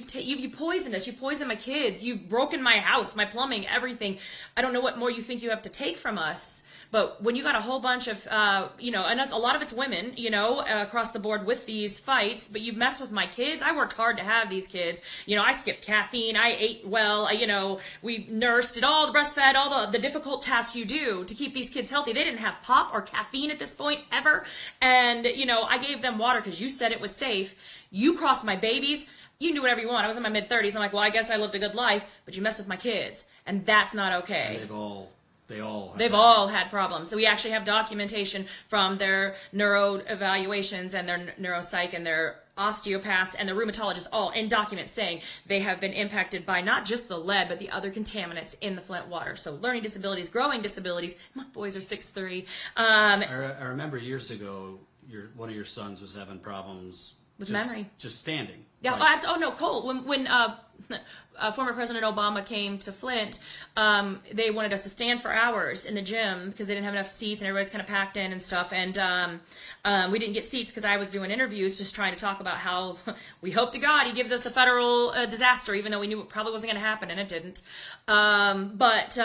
poisoned us. You poisoned my kids. You've broken my house, my plumbing, everything. I don't know what more you think you have to take from us. But when you got a whole bunch of, and a lot of it's women, across the board with these fights, but you've messed with my kids. I worked hard to have these kids. I skipped caffeine. I ate well. We nursed, did all the breastfed, all the difficult tasks you do to keep these kids healthy. They didn't have pop or caffeine at this point ever. And, I gave them water because you said it was safe. You crossed my babies. you can do whatever you want. I was in my mid-30s. I'm like, well, I guess I lived a good life, but you mess with my kids, and that's not okay. And they've all had problems. So we actually have documentation from their neuro evaluations and their neuropsych and their osteopaths and the rheumatologists all in documents saying they have been impacted by not just the lead, but the other contaminants in the Flint water. So learning disabilities, growing disabilities. My boys are 6'3". I remember years ago, one of your sons was having problems with memory, just standing. Yeah. Like, Oh no, cold. When former President Obama came to Flint, they wanted us to stand for hours in the gym because they didn't have enough seats and everybody's kind of packed in and stuff. And we didn't get seats because I was doing interviews just trying to talk about how we hope to God he gives us a federal disaster, even though we knew it probably wasn't going to happen, and it didn't. But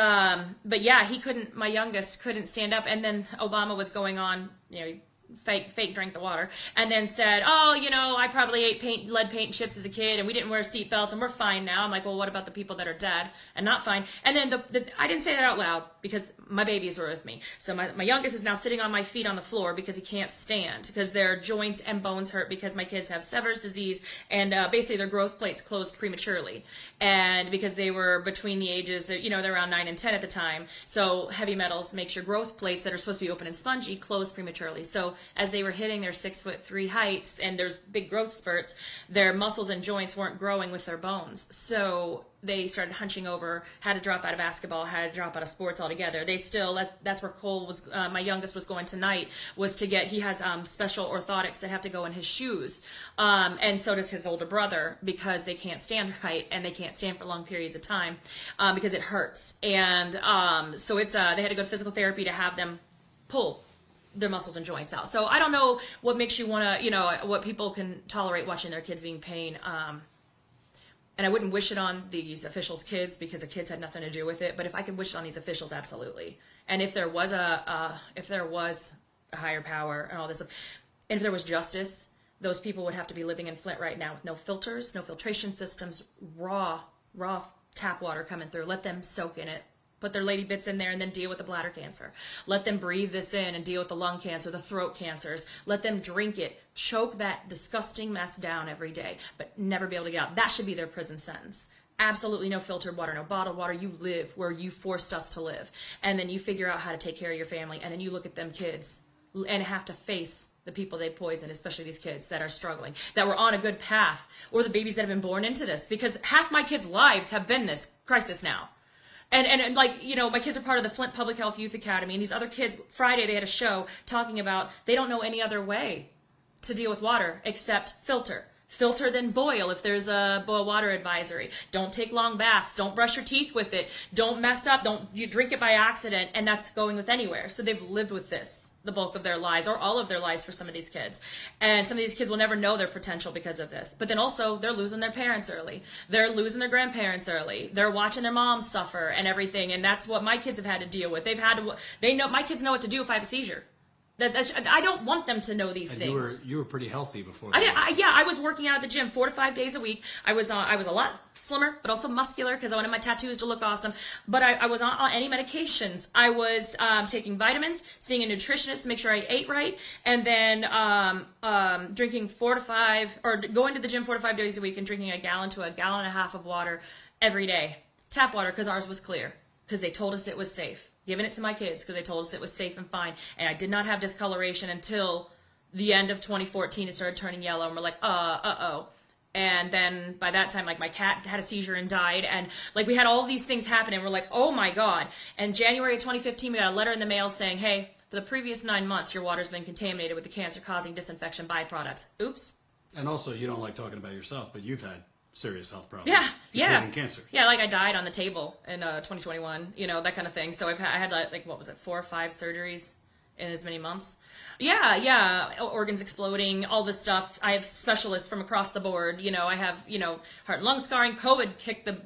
yeah, he couldn't. My youngest couldn't stand up, and then Obama was going on, fake drank the water, and then said, oh, I probably ate lead paint chips as a kid, and we didn't wear seat belts, and we're fine now. I'm like, well, what about the people that are dead and not fine? And then I didn't say that out loud because my babies were with me. So my youngest is now sitting on my feet on the floor because he can't stand, because their joints and bones hurt because my kids have Sever's disease, and basically their growth plates closed prematurely. And because they were between the ages, they're around 9 and 10 at the time. So heavy metals makes your growth plates that are supposed to be open and spongy close prematurely. So as they were hitting their 6'3" heights and there's big growth spurts, their muscles and joints weren't growing with their bones. So they started hunching over, had to drop out of basketball, had to drop out of sports altogether. That's where Cole was, my youngest was going tonight, was to get, he has special orthotics that have to go in his shoes. And so does his older brother, because they can't stand right and they can't stand for long periods of time because it hurts. And so they had to go to physical therapy to have them pull their muscles and joints out. So I don't know what makes you want to, what people can tolerate watching their kids being in pain. And I wouldn't wish it on these officials' kids because the kids had nothing to do with it. But if I could wish it on these officials, absolutely. And if there was a higher power and all this, and if there was justice, those people would have to be living in Flint right now with no filters, no filtration systems, raw tap water coming through. Let them soak in it. Put their lady bits in there and then deal with the bladder cancer. Let them breathe this in and deal with the lung cancer, the throat cancers. Let them drink it, choke that disgusting mess down every day, but never be able to get out. That should be their prison sentence. Absolutely no filtered water, no bottled water. You live where you forced us to live. And then you figure out how to take care of your family. And then you look at them kids and have to face the people they poison, especially these kids that are struggling, that were on a good path, or the babies that have been born into this. Because half my kids' lives have been this crisis now. And my kids are part of the Flint Public Health Youth Academy, and these other kids, Friday they had a show talking about they don't know any other way to deal with water except filter. Filter, then boil if there's a boil water advisory. Don't take long baths. Don't brush your teeth with it. Don't mess up. Don't you drink it by accident, and that's going with anywhere. So they've lived with this the bulk of their lives, or all of their lives for some of these kids. And some of these kids will never know their potential because of this. But then also, they're losing their parents early. They're losing their grandparents early. They're watching their moms suffer and everything. And that's what my kids have had to deal with. My kids know what to do if I have a seizure. I don't want them to know these things. You were pretty healthy before. I was working out at the gym 4 to 5 days a week. I was a lot slimmer, but also muscular because I wanted my tattoos to look awesome. But I was on any medications. I was taking vitamins, seeing a nutritionist to make sure I ate right, and then drinking 4 to 5, or going to the gym 4 to 5 days a week and drinking a gallon to a gallon and a half of water every day. Tap water, because ours was clear, because they told us it was safe. Giving it to my kids because they told us it was safe and fine. And I did not have discoloration until the end of 2014. It started turning yellow, and we're like, uh-oh. And then by that time, my cat had a seizure and died. And we had all these things happen, and we're like, oh my God. And January of 2015, we got a letter in the mail saying, hey, for the previous 9 months, your water's been contaminated with the cancer-causing disinfection byproducts. Oops. And also, you don't like talking about yourself, but you've had serious health problems. Yeah. Including cancer. Yeah, I died on the table in 2021, that kind of thing. So I had 4 or 5 surgeries in as many months. Yeah, organs exploding, all this stuff. I have specialists from across the board. I have, heart and lung scarring. COVID kicked the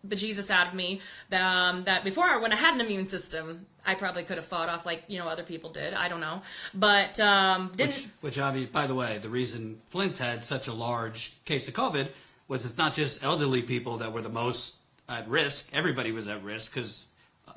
bejesus out of me. That before, when I had an immune system, I probably could have fought off other people did. I don't know. But didn't. Which by the way, the reason Flint had such a large case of COVID was it's not just elderly people that were the most at risk. Everybody was at risk because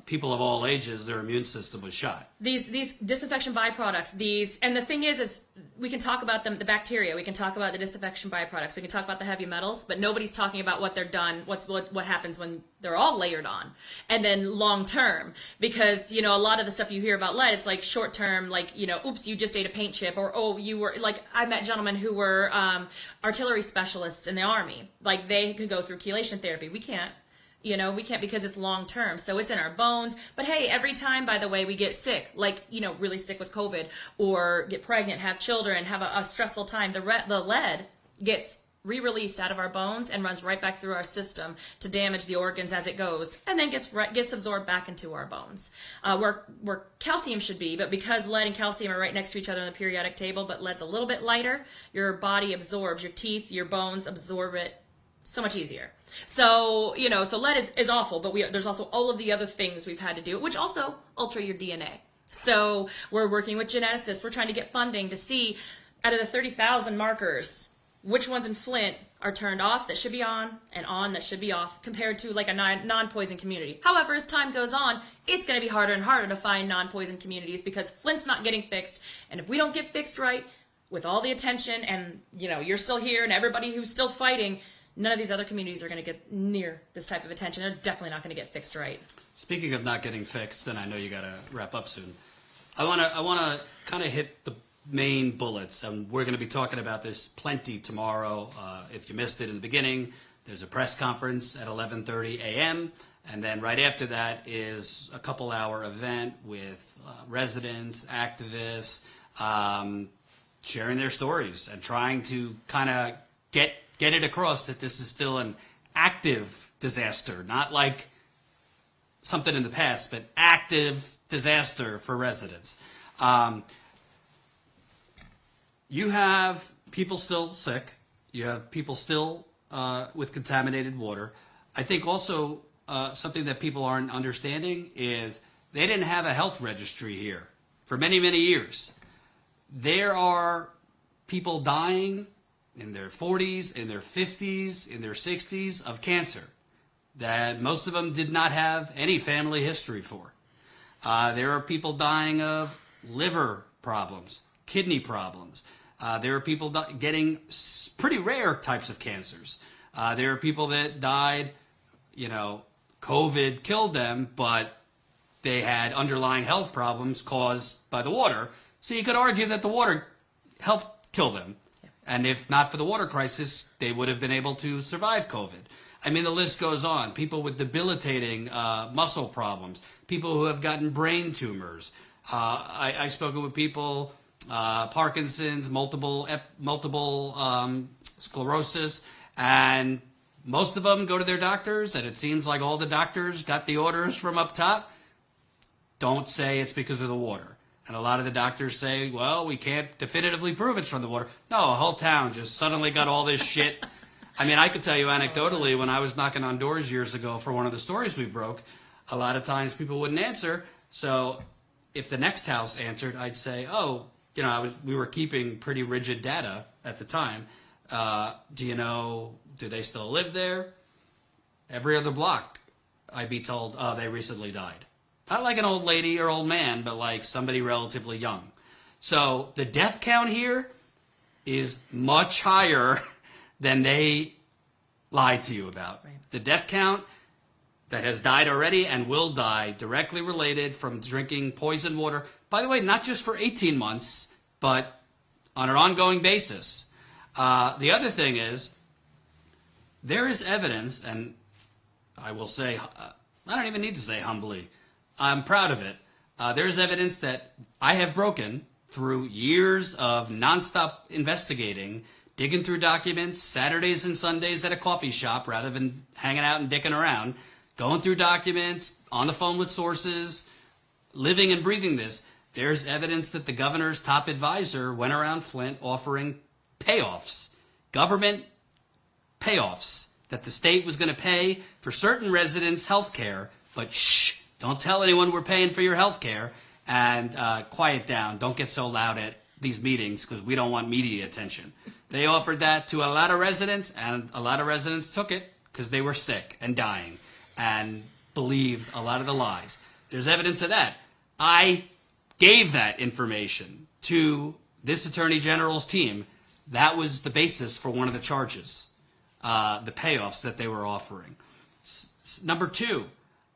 people of all ages, their immune system was shot. These disinfection byproducts, and the thing is we can talk about them, the bacteria, we can talk about the disinfection byproducts, we can talk about the heavy metals, but nobody's talking about what they're done, what happens when they're all layered on, and then long term, because a lot of the stuff you hear about lead, it's like short term, like oops, you just ate a paint chip, or oh, you were like, I met gentlemen who were artillery specialists in the Army, like they could go through chelation therapy. We can't. We can't because it's long term. So it's in our bones. But hey, every time, by the way, we get sick, like, really sick with COVID or get pregnant, have children, have a stressful time, the lead gets re-released out of our bones and runs right back through our system to damage the organs as it goes, and then gets absorbed back into our bones. Where calcium should be, but because lead and calcium are right next to each other on the periodic table, but lead's a little bit lighter, your body absorbs, your teeth, your bones absorb it so much easier. So, so lead is awful, but there's also all of the other things we've had to do, which also alter your DNA. So we're working with geneticists. We're trying to get funding to see, out of the 30,000 markers, which ones in FLINT are turned off that should be on that should be off, compared to like a non-poison community. However, as time goes on, it's going to be harder and harder to find non-poison communities because FLINT's not getting fixed. And if we don't get fixed right, with all the attention and, you're still here and everybody who's still fighting, none of these other communities are going to get near this type of attention. They're definitely not going to get fixed right. Speaking of not getting fixed, and I know you got to wrap up soon, I want to kind of hit the main bullets, and we're going to be talking about this plenty tomorrow. If you missed it in the beginning, there's a press conference at 11:30 a.m., and then right after that is a couple-hour event with residents, activists, sharing their stories and trying to kind of get it across that this is still an active disaster, not like something in the past, but active disaster for residents. You have people still sick. You have people still with contaminated water. I think also something that people aren't understanding is they didn't have a health registry here for many, many years. There are people dying in their 40s, in their 50s, in their 60s of cancer that most of them did not have any family history for. There are people dying of liver problems, kidney problems. There are people getting pretty rare types of cancers. There are people that died, COVID killed them, but they had underlying health problems caused by the water. So you could argue that the water helped kill them. And if not for the water crisis, they would have been able to survive COVID. I mean, the list goes on. People with debilitating muscle problems, people who have gotten brain tumors. I've spoken with people, Parkinson's, multiple sclerosis, and most of them go to their doctors, and it seems like all the doctors got the orders from up top. Don't say it's because of the water. And a lot of the doctors say, well, we can't definitively prove it's from the water. No, a whole town just suddenly got all this shit. I mean, I could tell you anecdotally, when I was knocking on doors years ago for one of the stories we broke, a lot of times people wouldn't answer. So if the next house answered, I'd say, oh, we were keeping pretty rigid data at the time. Do they still live there? Every other block, I'd be told, oh, they recently died. Not like an old lady or old man, but like somebody relatively young. So the death count here is much higher than they lied to you about. Right. The death count that has died already and will die directly related from drinking poisoned water. By the way, not just for 18 months, but on an ongoing basis. The other thing is, there is evidence, and I will say, I don't even need to say humbly, I'm proud of it. There's evidence that I have broken through years of nonstop investigating, digging through documents, Saturdays and Sundays at a coffee shop rather than hanging out and dicking around, going through documents, on the phone with sources, living and breathing this. There's evidence that the governor's top advisor went around FLINT offering payoffs, government payoffs, that the state was going to pay for certain residents' health care, but shh, don't tell anyone we're paying for your health care, and quiet down. Don't get so loud at these meetings because we don't want media attention. They offered that to a lot of residents, and a lot of residents took it because they were sick and dying and believed a lot of the lies. There's evidence of that. I gave that information to this Attorney General's team. That was the basis for one of the charges, the payoffs that they were offering. Number two,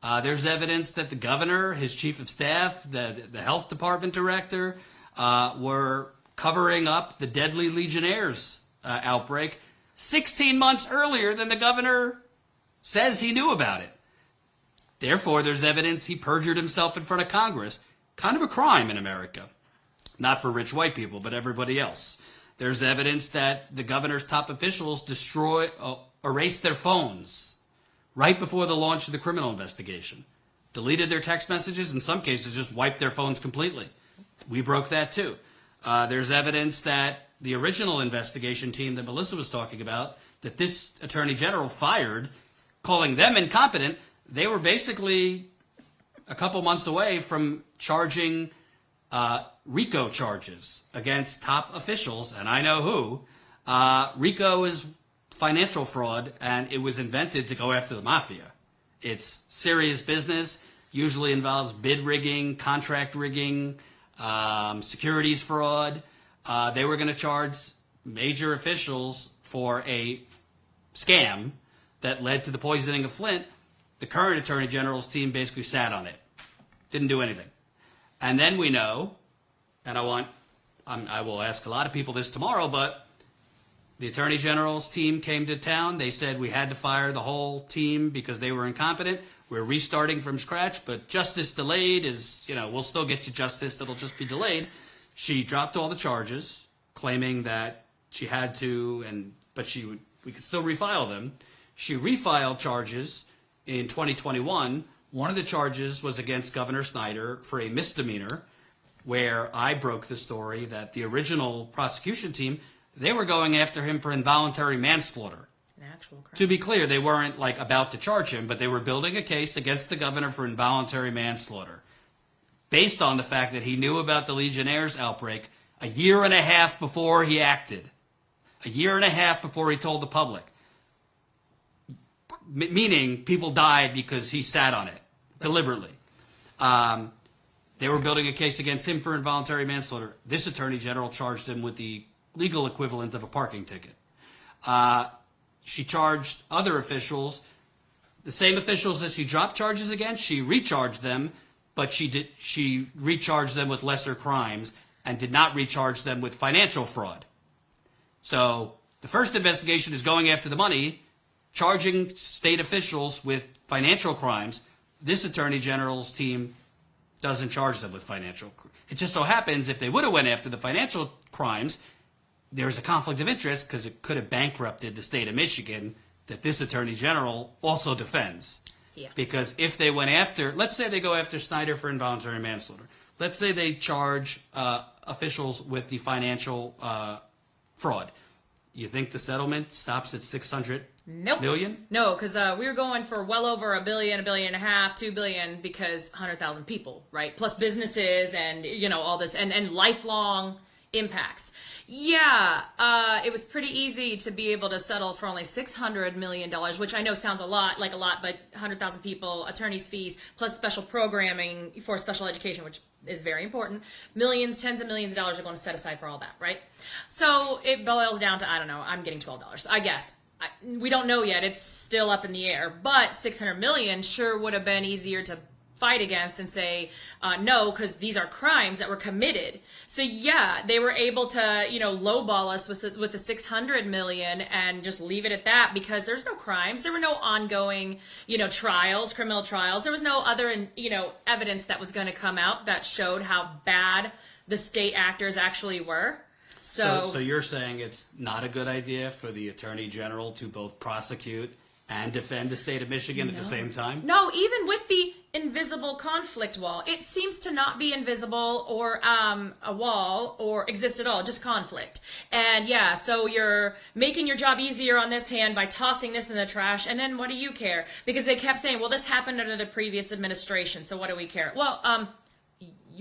there's evidence that the governor, his chief of staff, the health department director were covering up the deadly Legionnaires outbreak 16 months earlier than the governor says he knew about it. Therefore, there's evidence he perjured himself in front of Congress. Kind of a crime in America. Not for rich white people, but everybody else. There's evidence that the governor's top officials erased their phones right before the launch of the criminal investigation. Deleted their text messages, in some cases just wiped their phones completely. We broke that too. There's evidence that the original investigation team that Melissa was talking about, that this Attorney General fired, calling them incompetent, they were basically a couple months away from charging RICO charges against top officials, and I know who. RICO is financial fraud, and it was invented to go after the mafia. It's serious business, usually involves bid rigging, contract rigging, securities fraud. They were going to charge major officials for a scam that led to the poisoning of Flint. The current Attorney General's team basically sat on it. Didn't do anything. And then we know, and I will ask a lot of people this tomorrow, but the Attorney General's team came to town. They said we had to fire the whole team because they were incompetent. We're restarting from scratch, but justice delayed is, we'll still get you justice. It'll just be delayed. She dropped all the charges, claiming that she had to, but we could still refile them. She refiled charges in 2021. One of the charges was against Governor Snyder for a misdemeanor, where I broke the story that the original prosecution team, they were going after him for involuntary manslaughter. An actual crime. To be clear, they weren't about to charge him, but they were building a case against the governor for involuntary manslaughter, based on the fact that he knew about the Legionnaires outbreak a year and a half before he acted, a year and a half before he told the public. Meaning people died because he sat on it deliberately. They were building a case against him for involuntary manslaughter. This Attorney General charged him with the legal equivalent of a parking ticket. She charged other officials, the same officials that she dropped charges against, she recharged them, but she recharged them with lesser crimes and did not recharge them with financial fraud. So the first investigation is going after the money, charging state officials with financial crimes. This Attorney General's team doesn't charge them with financial. It just so happens if they would have went after the financial crimes, there's a conflict of interest because it could have bankrupted the state of Michigan that this Attorney General also defends. Yeah. Because if they went after, let's say they go after Snyder for involuntary manslaughter. Let's say they charge officials with the financial fraud. You think the settlement stops at $600 million? No, because we were going for well over $1 billion, $1.5 billion, $2 billion because 100,000 people, right? Plus businesses and all this and lifelong impacts. Yeah, it was pretty easy to be able to settle for only $600 million, which I know sounds like a lot, but 100,000 people, attorney's fees, plus special programming for special education, which is very important. Millions, tens of millions of dollars are going to set aside for all that, right? So it boils down to, I don't know, I'm getting $12, I guess. We don't know yet. It's still up in the air. But $600 million sure would have been easier to fight against and say no, because these are crimes that were committed. So yeah, they were able to lowball us with the $600 million and just leave it at that because there's no crimes. There were no ongoing trials, criminal trials. There was no other evidence that was going to come out that showed how bad the state actors actually were. So you're saying it's not a good idea for the Attorney General to both prosecute and defend the state of Michigan at the same time? No, even with the invisible conflict wall, it seems to not be invisible or a wall or exist at all, just conflict. And yeah, so you're making your job easier on this hand by tossing this in the trash, and then what do you care? Because they kept saying, well, this happened under the previous administration, so what do we care? Well,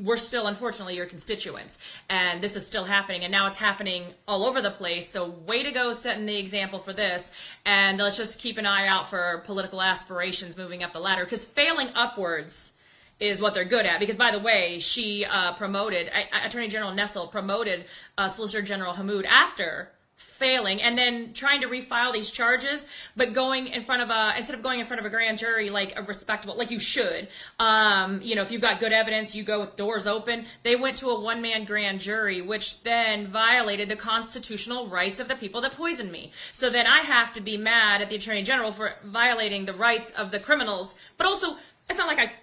we're still, unfortunately, your constituents. And this is still happening. And now it's happening all over the place. So way to go setting the example for this. And let's just keep an eye out for political aspirations moving up the ladder. Because failing upwards is what they're good at. Because, by the way, she promoted, Attorney General Nessel promoted Solicitor General Hammoud after failing and then trying to refile these charges, but going in front of instead of going in front of a grand jury like a respectable, like you should, if you've got good evidence, you go with doors open. They went to a one-man grand jury, which then violated the constitutional rights of the people that poisoned me. So then I have to be mad at the Attorney General for violating the rights of the criminals, but also it's not like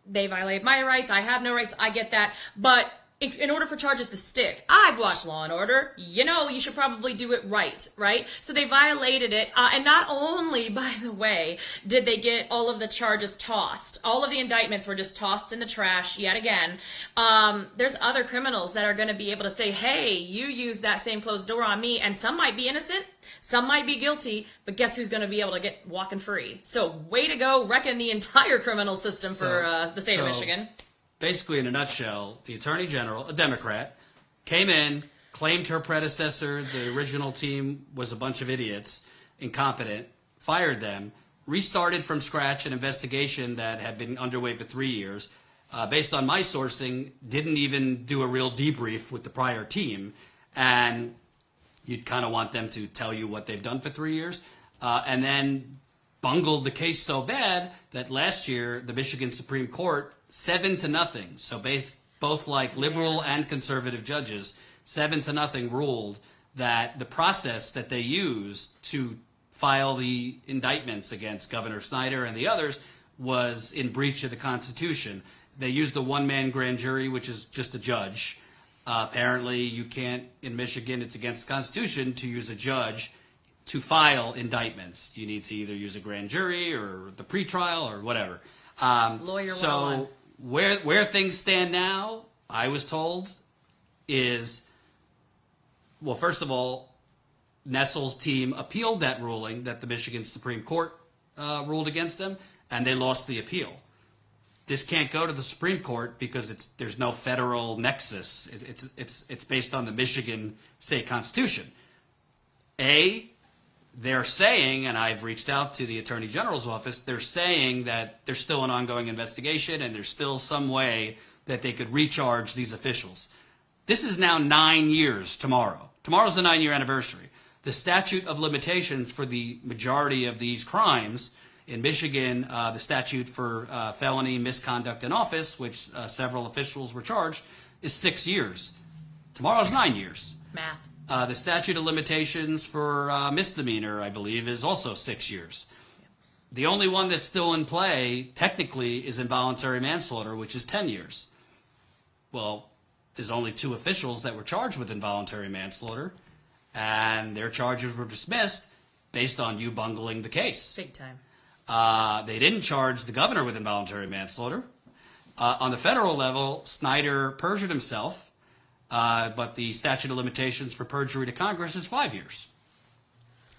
they violate my rights. I have no rights. I get that. But in order for charges to stick, I've watched Law and Order. You should probably do it right? So they violated it. And not only, by the way, did they get all of the charges tossed. All of the indictments were just tossed in the trash yet again. There's other criminals that are going to be able to say, hey, you used that same closed door on me. And some might be innocent. Some might be guilty, but guess who's going to be able to get walking free? So way to go, wrecking the entire criminal system for the state of Michigan. Basically, in a nutshell, the Attorney General, a Democrat, came in, claimed her predecessor, the original team, was a bunch of idiots, incompetent, fired them, restarted from scratch an investigation that had been underway for 3 years. Based on my sourcing, didn't even do a real debrief with the prior team, and you'd kind of want them to tell you what they've done for 3 years, and then bungled the case so bad that last year the Michigan Supreme Court 7-0. So both like liberal and conservative judges, 7-0 ruled that the process that they used to file the indictments against Governor Snyder and the others was in breach of the Constitution. They used the one-man grand jury, which is just a judge. Apparently, you can't, in Michigan, it's against the Constitution to use a judge to file indictments. You need to either use a grand jury or the pretrial or whatever. Lawyer 101. So where things stand now, I was told, is, well, first of all, Nessel's team appealed that ruling that the Michigan Supreme Court ruled against them, and they lost the appeal. This can't go to the Supreme Court because there's no federal nexus. It's based on the Michigan state constitution. They're saying, and I've reached out to the Attorney General's office, they're saying that there's still an ongoing investigation and there's still some way that they could recharge these officials. This is now 9 years tomorrow. Tomorrow's the 9-year anniversary. The statute of limitations for the majority of these crimes in Michigan, the statute for felony misconduct in office, which several officials were charged, is 6 years. Tomorrow's 9 years. Math. The statute of limitations for misdemeanor, I believe, is also 6 years. The only one that's still in play, technically, is involuntary manslaughter, which is 10 years. Well, there's only 2 officials that were charged with involuntary manslaughter, and their charges were dismissed based on you bungling the case. Big time. They didn't charge the governor with involuntary manslaughter. On the federal level, Snyder perjured himself. But the statute of limitations for perjury to Congress is 5 years.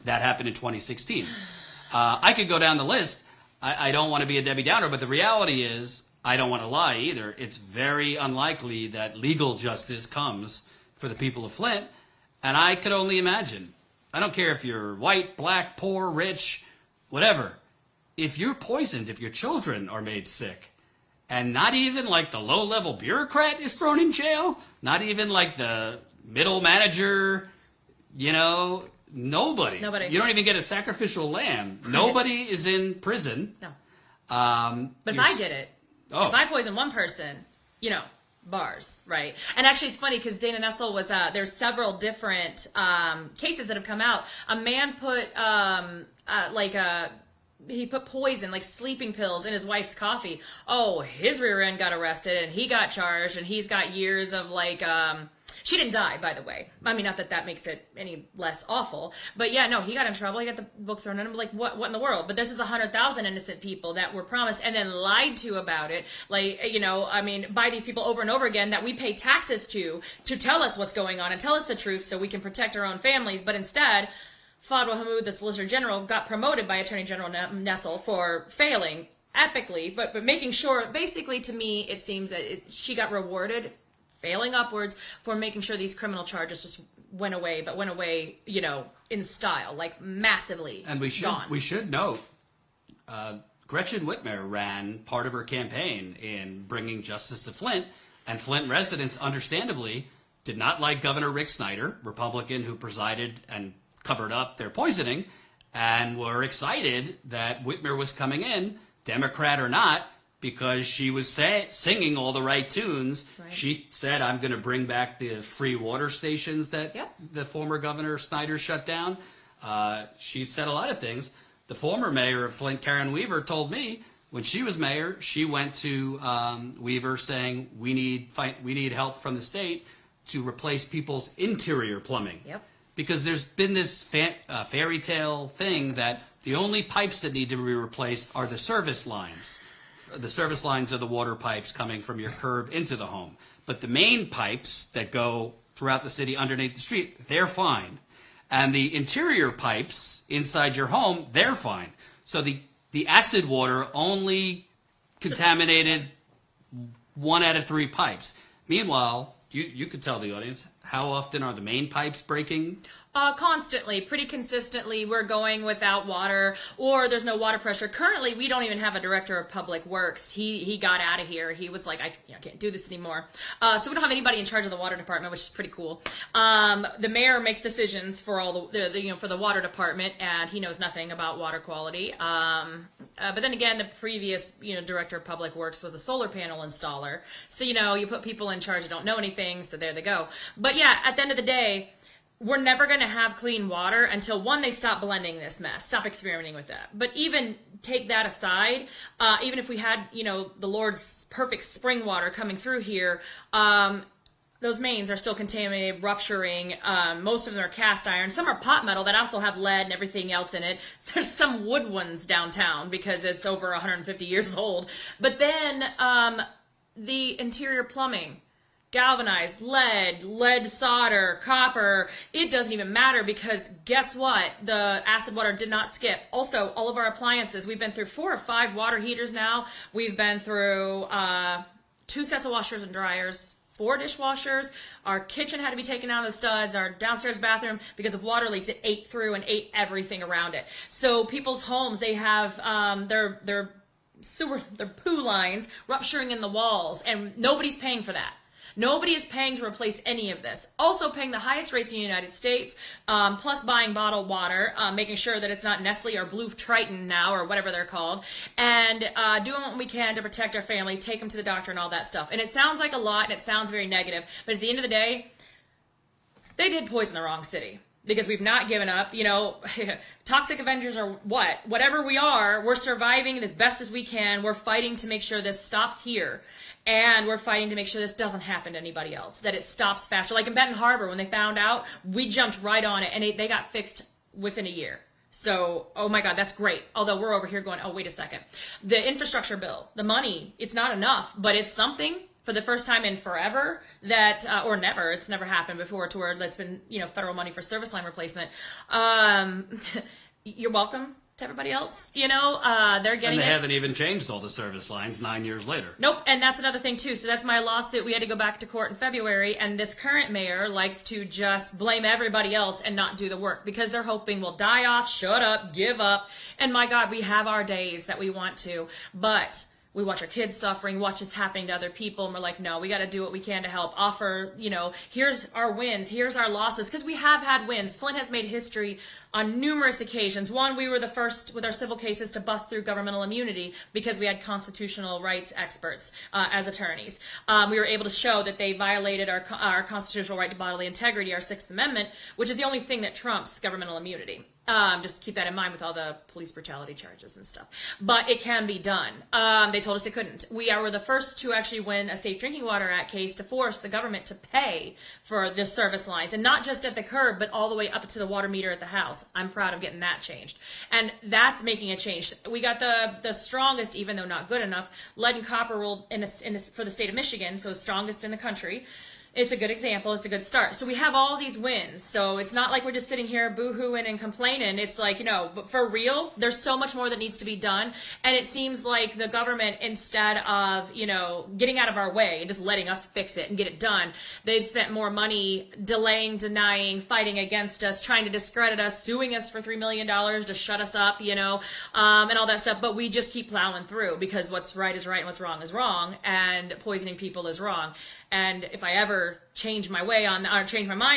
That happened in 2016. I could go down the list. I don't want to be a Debbie Downer, but the reality is, I don't want to lie either. It's very unlikely that legal justice comes for the people of Flint, and I could only imagine. I don't care if you're white, black, poor, rich, whatever. If you're poisoned, if your children are made sick, and not even like the low-level bureaucrat is thrown in jail, not even like the middle manager, nobody. You don't even get a sacrificial lamb. Nobody is in prison. No. But if I did it, if I poisoned one person, bars, right? And actually, it's funny because Dana Nessel was, there's several different cases that have come out. A man put he put poison, like sleeping pills, in his wife's coffee. Oh, his rear end got arrested, and he got charged, and he's got years of she didn't die, by the way. I mean, not that that makes it any less awful, but yeah, no, he got in trouble. He got the book thrown at him. Like, what in the world? But this is 100,000 innocent people that were promised and then lied to about it. By these people over and over again that we pay taxes to tell us what's going on and tell us the truth so we can protect our own families. But instead, Fadwa Hammoud, the Solicitor General, got promoted by Attorney General Nessel for failing epically, but making sure, basically to me, it seems that she got rewarded, failing upwards, for making sure these criminal charges just went away, but went away, in style, like massively and we should note, Gretchen Whitmer ran part of her campaign in bringing justice to Flint, and Flint residents, understandably, did not like Governor Rick Snyder, Republican who presided and covered up their poisoning, and were excited that Whitmer was coming in, Democrat or not, because she was singing all the right tunes. Right. She said, I'm going to bring back the free water stations that the former Governor Snyder shut down. She said a lot of things. The former mayor of Flint, Karen Weaver, told me when she was mayor, she went to Weaver saying, we need help from the state to replace people's interior plumbing. Yep. Because there's been this fairy tale thing that the only pipes that need to be replaced are the service lines. The service lines are the water pipes coming from your curb into the home. But the main pipes that go throughout the city underneath the street, they're fine. And the interior pipes inside your home, they're fine. So the acid water only contaminated 1 out of 3 pipes. Meanwhile, you could tell the audience, how often are the main pipes breaking? Constantly, pretty consistently, we're going without water, or there's no water pressure. Currently, we don't even have a director of public works. He got out of here. He was like, I can't do this anymore. So we don't have anybody in charge of the water department, which is pretty cool. The mayor makes decisions for all for the water department, and he knows nothing about water quality. But then again, the previous director of public works was a solar panel installer. So you put people in charge that don't know anything. So there they go. But yeah, at the end of the day, we're never going to have clean water until, one, they stop blending this mess, stop experimenting with that. But even take that aside, even if we had, the Lord's perfect spring water coming through here, those mains are still contaminated, rupturing. Most of them are cast iron. Some are pot metal that also have lead and everything else in it. There's some wood ones downtown because it's over 150 years old. But then the interior plumbing, galvanized, lead solder, copper, it doesn't even matter because guess what? The acid water did not skip. Also, all of our appliances, we've been through 4 or 5 water heaters now. We've been through 2 sets of washers and dryers, 4 dishwashers. Our kitchen had to be taken out of the studs. Our downstairs bathroom, because of water leaks, it ate through and ate everything around it. So people's homes, they have their poo lines rupturing in the walls, and nobody's paying for that. Nobody is paying to replace any of this. Also paying the highest rates in the United States, plus buying bottled water, making sure that it's not Nestle or Blue Triton now or whatever they're called, and doing what we can to protect our family, take them to the doctor and all that stuff. And it sounds like a lot and it sounds very negative, but at the end of the day, they did poison the wrong city. Because we've not given up, toxic Avengers or whatever we are, we're surviving as best as we can. We're fighting to make sure this stops here. And we're fighting to make sure this doesn't happen to anybody else, that it stops faster. Like in Benton Harbor, when they found out, we jumped right on it, and they got fixed within a year. So, oh my God, that's great. Although we're over here going, oh, wait a second. The infrastructure bill, the money, it's not enough, but it's something. For the first time in forever that, or never, it's never happened before to where that's been, federal money for service line replacement. You're welcome to everybody else, they're getting And they it. haven't even changed all the service lines 9 years later. Nope, and that's another thing too. So that's my lawsuit. We had to go back to court in February, and this current mayor likes to just blame everybody else and not do the work because they're hoping we'll die off, shut up, give up. And my God, we have our days that we want to, but we watch our kids suffering, watch this happening to other people, and we're like, no, we got to do what we can to help. Offer, here's our wins, here's our losses, because we have had wins. Flint has made history on numerous occasions. One, we were the first with our civil cases to bust through governmental immunity because we had constitutional rights experts as attorneys. We were able to show that they violated our constitutional right to bodily integrity, our 6th Amendment, which is the only thing that trumps governmental immunity. Just keep that in mind with all the police brutality charges and stuff. But it can be done. They told us it couldn't. We were the first to actually win a Safe Drinking Water Act case to force the government to pay for the service lines. And not just at the curb, but all the way up to the water meter at the house. I'm proud of getting that changed. And that's making a change. We got the strongest, even though not good enough, lead and copper rule for the state of Michigan, so strongest in the country. It's a good example. It's a good start. So we have all these wins. So it's not like we're just sitting here boo-hooing and complaining. It's like, but for real, there's so much more that needs to be done. And it seems like the government, instead of, getting out of our way and just letting us fix it and get it done, they've spent more money delaying, denying, fighting against us, trying to discredit us, suing us for $3 million to shut us up, and all that stuff. But we just keep plowing through because what's right is right and what's wrong is wrong. And poisoning people is wrong. And if I ever change my mind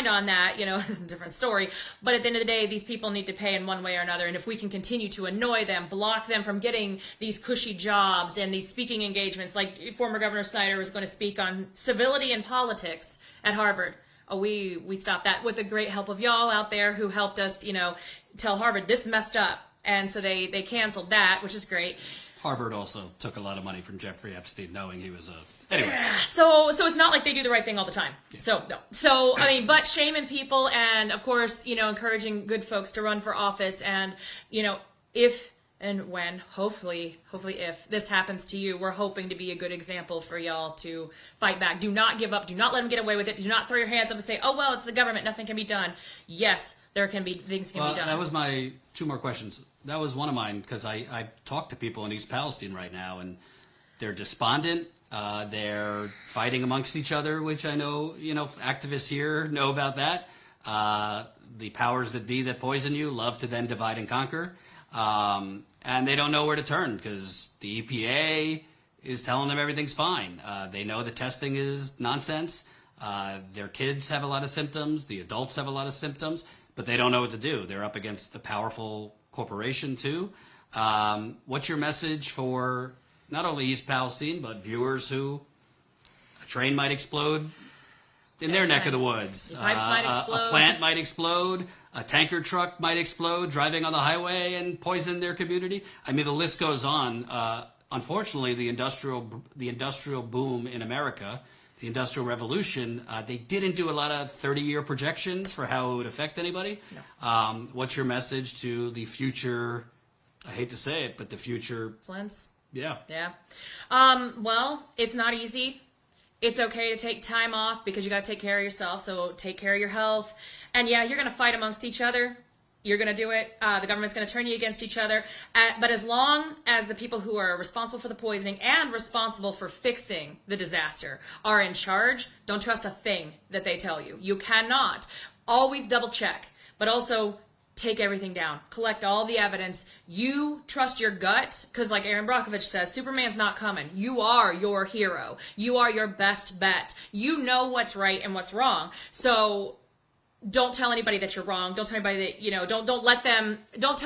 on that, it's a different story. But at the end of the day, these people need to pay in one way or another. And if we can continue to annoy them, block them from getting these cushy jobs and these speaking engagements, like former Governor Snyder was going to speak on civility and politics at Harvard. We stopped that with the great help of y'all out there who helped us, tell Harvard this messed up. And so they canceled that, which is great. Harvard also took a lot of money from Jeffrey Epstein, knowing he was anyway. So it's not like they do the right thing all the time. Yeah. So no. So but shaming people and of course, encouraging good folks to run for office and if and when, hopefully if this happens to you, we're hoping to be a good example for y'all to fight back. Do not give up. Do not let them get away with it. Do not throw your hands up and say, oh, well, it's the government. Nothing can be done. Yes, there can be things can be done. That was my 2 more questions. That was one of mine because I talk to people in East Palestine right now and they're despondent. They're fighting amongst each other, which I know, activists here know about that. The powers that be that poison you love to then divide and conquer. And they don't know where to turn because the EPA is telling them everything's fine. They know the testing is nonsense. Their kids have a lot of symptoms. The adults have a lot of symptoms, but they don't know what to do. They're up against a powerful corporation too. What's your message for not only East Palestine, but viewers who a train might explode in their neck of the woods. Pipes might explode. A plant might explode. A tanker truck might explode driving on the highway and poison their community. I mean, the list goes on. Unfortunately, the industrial boom in America, the Industrial Revolution, they didn't do a lot of 30-year projections for how it would affect anybody. No. What's your message to the future? I hate to say it, but the future. Flints. Yeah. Yeah. Well, it's not easy. It's okay to take time off because you got to take care of yourself. So take care of your health. And yeah, you're going to fight amongst each other. You're going to do it. The government's going to turn you against each other. But as long as the people who are responsible for the poisoning and responsible for fixing the disaster are in charge, don't trust a thing that they tell you. You cannot. Always double check. But also take everything down. Collect all the evidence. You trust your gut, because like Aaron Brockovich says, Superman's not coming. You are your hero. You are your best bet. You know what's right and what's wrong. So don't tell anybody that you're wrong. Don't tell anybody that, don't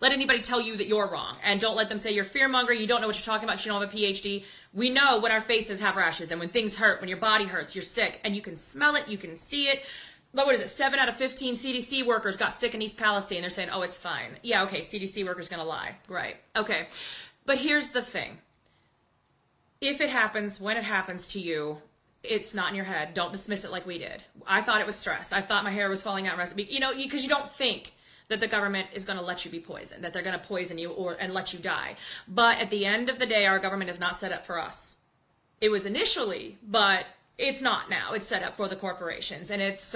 let anybody tell you that you're wrong. And don't let them say you're fear-mongering, you don't know what you're talking about because you don't have a PhD. We know when our faces have rashes and when things hurt, when your body hurts, you're sick. And you can smell it, you can see it. What is it? 7 out of 15 CDC workers got sick in East Palestine. They're saying, oh, it's fine. Yeah, okay, CDC workers going to lie. Right. Okay. But here's the thing. If it happens, when it happens to you, it's not in your head. Don't dismiss it like we did. I thought it was stress. I thought my hair was falling out. Because you don't think that the government is going to let you be poisoned, that they're going to poison you and let you die. But at the end of the day, our government is not set up for us. It was initially, but it's not now. It's set up for the corporations. And it's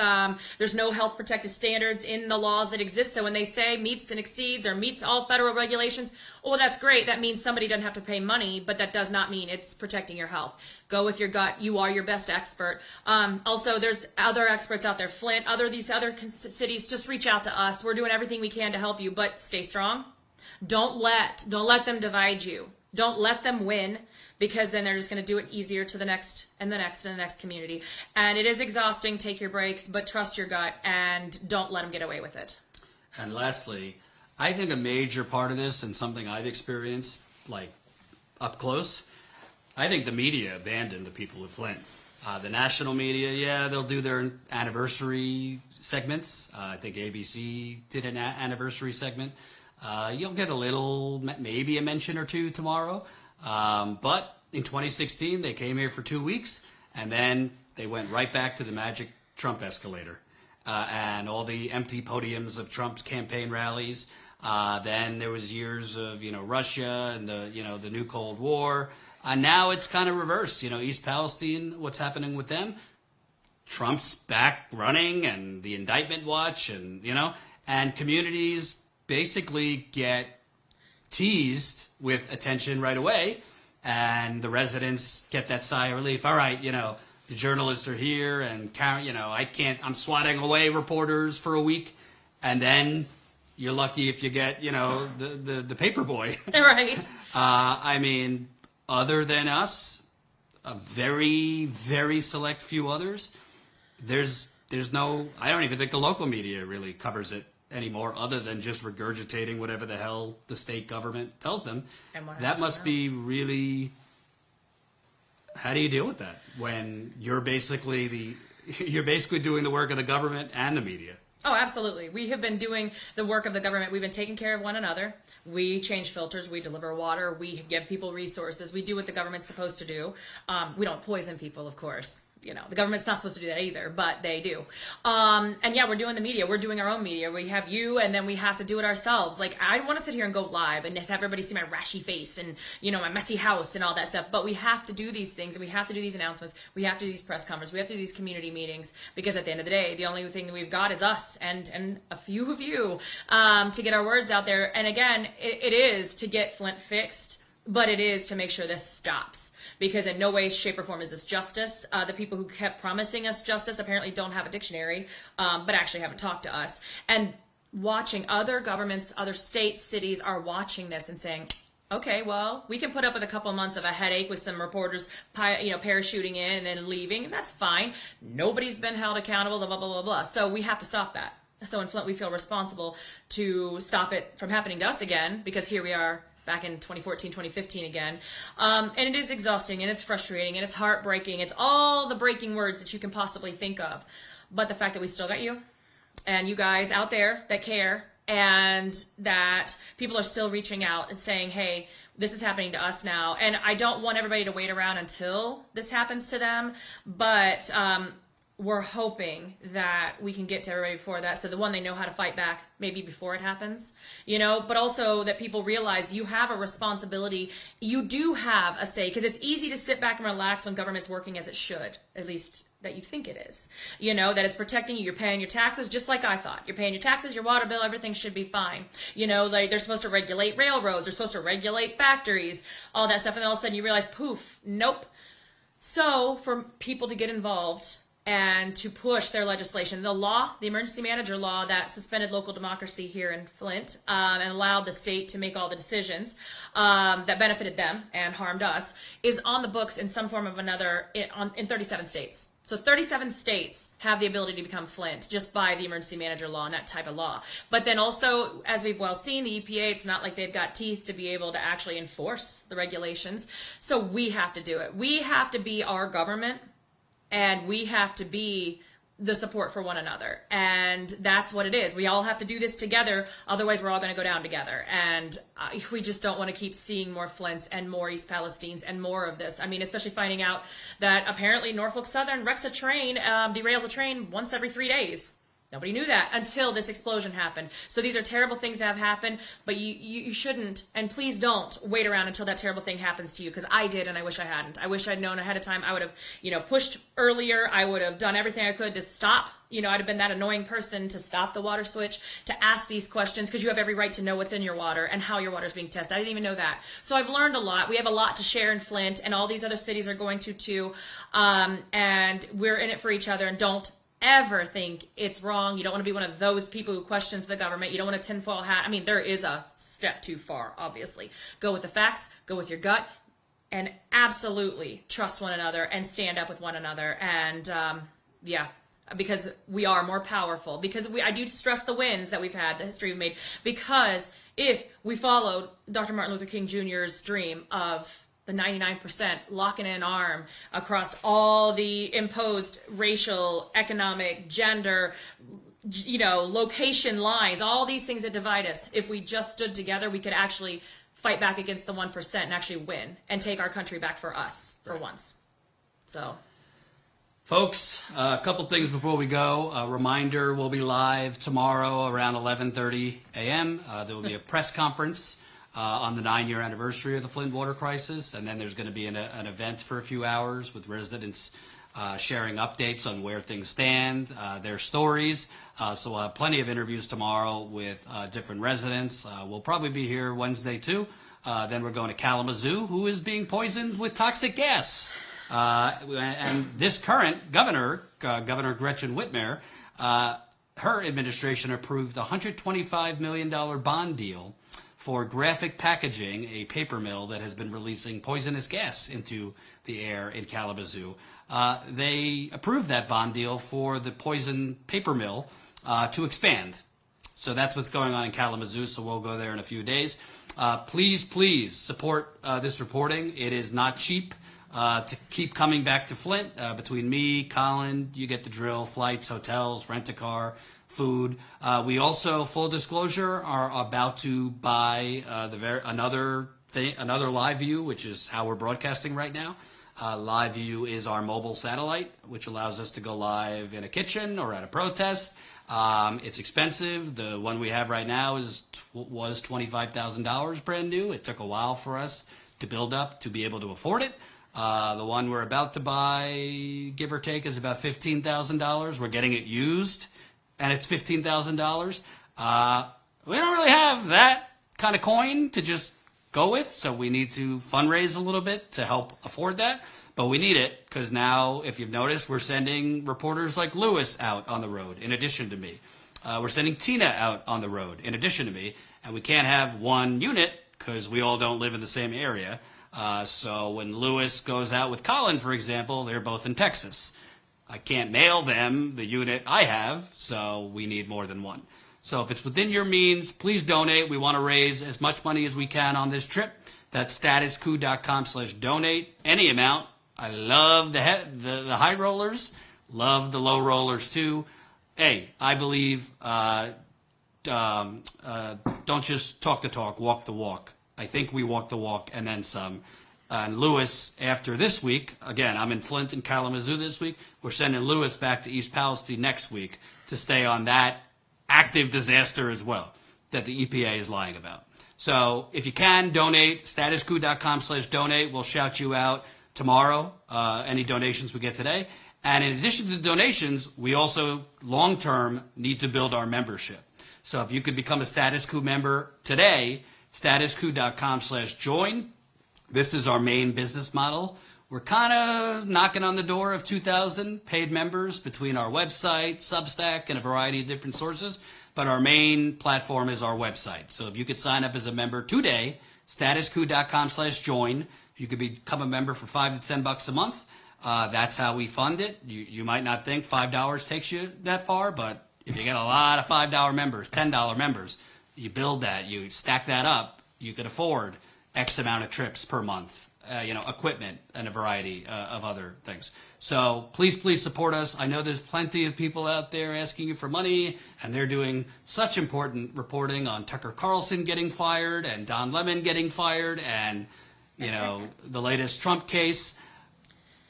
there's no health protective standards in the laws that exist. So when they say meets and exceeds or meets all federal regulations, well, that's great. That means somebody doesn't have to pay money, but that does not mean it's protecting your health. Go with your gut. You are your best expert. Also, there's other experts out there. FLINT, these other cities, just reach out to us. We're doing everything we can to help you, but stay strong. Don't let them divide you. Don't let them win, because then they're just going to do it easier to the next and the next and the next community. And it is exhausting. Take your breaks, but trust your gut and don't let them get away with it. And lastly, I think a major part of this, and something I've experienced like up close, I think the media abandoned the people of Flint. The national media, yeah, they'll do their anniversary segments. I think ABC did an anniversary segment. You'll get a little, maybe a mention or two tomorrow. But in 2016, they came here for 2 weeks, and then they went right back to the magic Trump escalator and all the empty podiums of Trump's campaign rallies. Then there was years of, Russia and the new Cold War. Now it's kind of reversed. East Palestine, what's happening with them? Trump's back running and the indictment watch and, and communities basically get teased with attention right away, and the residents get that sigh of relief. All right, the journalists are here, and I'm swatting away reporters for a week, and then you're lucky if you get, the paper boy. Right. I mean, other than us, a very, very select few others, there's no, I don't even think the local media really covers it anymore, other than just regurgitating whatever the hell the state government tells them. That must be really, how do you deal with that when you're basically doing the work of the government and the media? Oh, absolutely. We have been doing the work of the government. We've been taking care of one another. We change filters. We deliver water. We give people resources. We do what the government's supposed to do. We don't poison people, of course. The government's not supposed to do that either, but they do. And yeah, we're doing the media. We're doing our own media. We have you, and then we have to do it ourselves. Like, I want to sit here and go live and have everybody see my rashy face and, my messy house and all that stuff. But we have to do these things, and we have to do these announcements. We have to do these press conferences. We have to do these community meetings, because at the end of the day, the only thing that we've got is us and a few of you to get our words out there. And again, it is to get Flint fixed, but it is to make sure this stops. Because in no way, shape, or form is this justice. The people who kept promising us justice apparently don't have a dictionary, but actually haven't talked to us. And watching other governments, other states, cities are watching this and saying, okay, well, we can put up with a couple months of a headache with some reporters, parachuting in and then leaving, and that's fine. Nobody's been held accountable, blah, blah, blah, blah. So we have to stop that. So in Flint, we feel responsible to stop it from happening to us again, because here we are back in 2014, 2015 again. And it is exhausting, and it's frustrating, and it's heartbreaking. It's all the breaking words that you can possibly think of. But the fact that we still got you, and you guys out there that care, and that people are still reaching out and saying, hey, this is happening to us now. And I don't want everybody to wait around until this happens to them, but we're hoping that we can get to everybody before that, so they know how to fight back maybe before it happens, but also that people realize you have a responsibility. You do have a say, because it's easy to sit back and relax when government's working as it should, at least that you think it is, that it's protecting you. You're paying your taxes, just like I thought. You're paying your taxes, your water bill, everything should be fine. Like they're supposed to regulate railroads, they're supposed to regulate factories, all that stuff, and all of a sudden you realize, poof, nope. So for people to get involved and to push their legislation, the emergency manager law that suspended local democracy here in Flint and allowed the state to make all the decisions that benefited them and harmed us, is on the books in some form or another in 37 states. So 37 states have the ability to become Flint just by the emergency manager law and that type of law. But then also, as we've well seen, the EPA, it's not like they've got teeth to be able to actually enforce the regulations. So we have to do it. We have to be our government, and we have to be the support for one another. And that's what it is. We all have to do this together. Otherwise, we're all going to go down together. And we just don't want to keep seeing more Flints and more East Palestines and more of this. I mean, especially finding out that apparently Norfolk Southern wrecks a train, derails a train once every 3 days. Nobody knew that until this explosion happened. So these are terrible things to have happen, but you shouldn't, and please don't wait around until that terrible thing happens to you, because I did, and I wish I hadn't. I wish I'd known ahead of time. I would have, pushed earlier. I would have done everything I could to stop. I'd have been that annoying person to stop the water switch, to ask these questions, because you have every right to know what's in your water and how your water is being tested. I didn't even know that. So I've learned a lot. We have a lot to share in Flint, and all these other cities are going to too. And we're in it for each other, and don't ever think it's wrong. You don't want to be one of those people who questions the government. You don't want a tinfoil hat. I mean, there is a step too far, obviously. Go with the facts, go with your gut, and absolutely trust one another and stand up with one another. And because we are more powerful. Because I do stress the wins that we've had, the history we've made. Because if we followed Dr. Martin Luther King Jr.'s dream of the 99% locking in arm across all the imposed racial, economic, gender, location lines, all these things that divide us. If we just stood together, we could actually fight back against the 1% and actually win and take our country back for us for once. So, folks, a couple things before we go. A reminder, we'll be live tomorrow around 11:30 a.m. There will be a press conference on the 9-year anniversary of the Flint water crisis, and then there's going to be an event for a few hours with residents sharing updates on where things stand, their stories. So we'll have plenty of interviews tomorrow with different residents. We'll probably be here Wednesday too. Then we're going to Kalamazoo, who is being poisoned with toxic gas. And this current governor, Governor Gretchen Whitmer, her administration approved a $125 million bond deal for Graphic Packaging, a paper mill that has been releasing poisonous gas into the air in Kalamazoo. They approved that bond deal for the poison paper mill to expand. So that's what's going on in Kalamazoo, so we'll go there in a few days. Please support this reporting. It is not cheap to keep coming back to Flint. Between me, Colin, you get the drill, flights, hotels, rent-a-car, food. We also, full disclosure, are about to buy another live view, which is how we're broadcasting right now. Live view is our mobile satellite, which allows us to go live in a kitchen or at a protest. It's expensive. The one we have right now was $25,000 brand new. It took a while for us to build up to be able to afford it. The one we're about to buy, give or take, is about $15,000. We're getting it used, and it's $15,000. We don't really have that kind of coin to just go with, so we need to fundraise a little bit to help afford that. But we need it because now, if you've noticed, we're sending reporters like Lewis out on the road in addition to me. We're sending Tina out on the road in addition to me, and we can't have one unit because we all don't live in the same area. So when Lewis goes out with Colin, for example, they're both in Texas. I can't mail them the unit I have, so we need more than one. So if it's within your means, please donate. We want to raise as much money as we can on this trip. That's statuscoup.com/donate. Any amount. I love the high rollers, love the low rollers too. Hey, I believe don't just talk the talk, walk the walk. I think we walk the walk and then some. And Lewis, after this week, again, I'm in Flint and Kalamazoo this week. We're sending Lewis back to East Palestine next week to stay on that active disaster as well that the EPA is lying about. So if you can, donate, statuscoup.com/donate. We'll shout you out tomorrow, any donations we get today. And in addition to the donations, we also, long-term, need to build our membership. So if you could become a Status Coup member today, statuscoup.com/join. This is our main business model. We're kind of knocking on the door of 2,000 paid members between our website, Substack, and a variety of different sources. But our main platform is our website. So if you could sign up as a member today, statuscoup.com/join. You could become a member for $5 to $10 a month. That's how we fund it. You might not think $5 takes you that far, but if you get a lot of $5 members, $10 members, you build that, you stack that up, you could afford X amount of trips per month, equipment and a variety of other things. So please support us. I know there's plenty of people out there asking you for money, and they're doing such important reporting on Tucker Carlson getting fired and Don Lemon getting fired and the latest Trump case.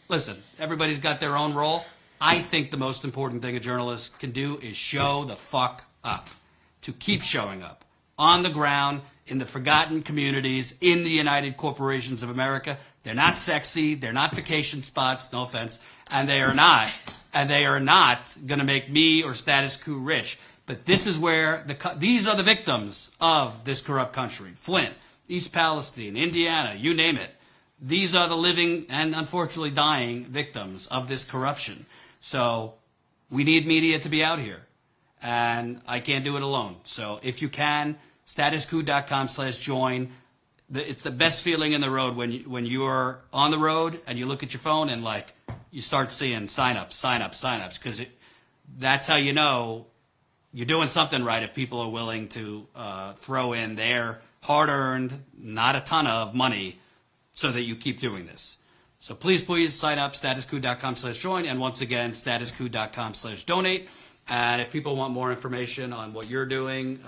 Listen, everybody's got their own role. I think the most important thing a journalist can do is show the fuck up, to keep showing up on the ground in the forgotten communities in the United Corporations of America. They're not sexy. They're not vacation spots, no offense. And they are not going to make me or Status Coup rich. But this is where these are the victims of this corrupt country. Flint, East Palestine, Indiana, you name it. These are the living and unfortunately dying victims of this corruption. So we need media to be out here. And I can't do it alone. So if you can, statuscoup.com/join. It's the best feeling in the road when you are on the road and you look at your phone and you start seeing sign-ups, because that's how you know you're doing something right if people are willing to throw in their hard-earned, not a ton of money so that you keep doing this. So please sign up, statuscoup.com/join, and once again, statuscoup.com/donate. And if people want more information on what you're doing,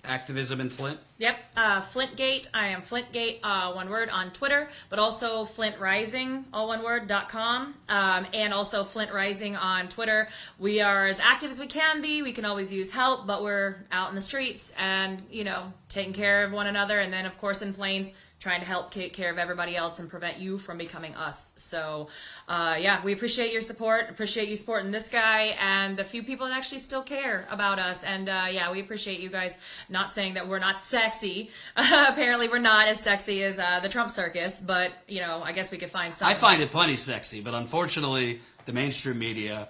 activism in Flint. Yep, Flintgate. I am Flintgate, one word, on Twitter, but also Flint Rising, all one word, .com, and also Flint Rising on Twitter. We are as active as we can be. We can always use help, but we're out in the streets and, taking care of one another. And then, of course, in Plains, trying to help take care of everybody else and prevent you from becoming us. So, yeah, we appreciate your support, appreciate you supporting this guy and the few people that actually still care about us. And, yeah, we appreciate you guys not saying that we're not sexy. Apparently we're not as sexy as the Trump circus, but, you know, I guess we could find something. I find it plenty sexy, but unfortunately, the mainstream media,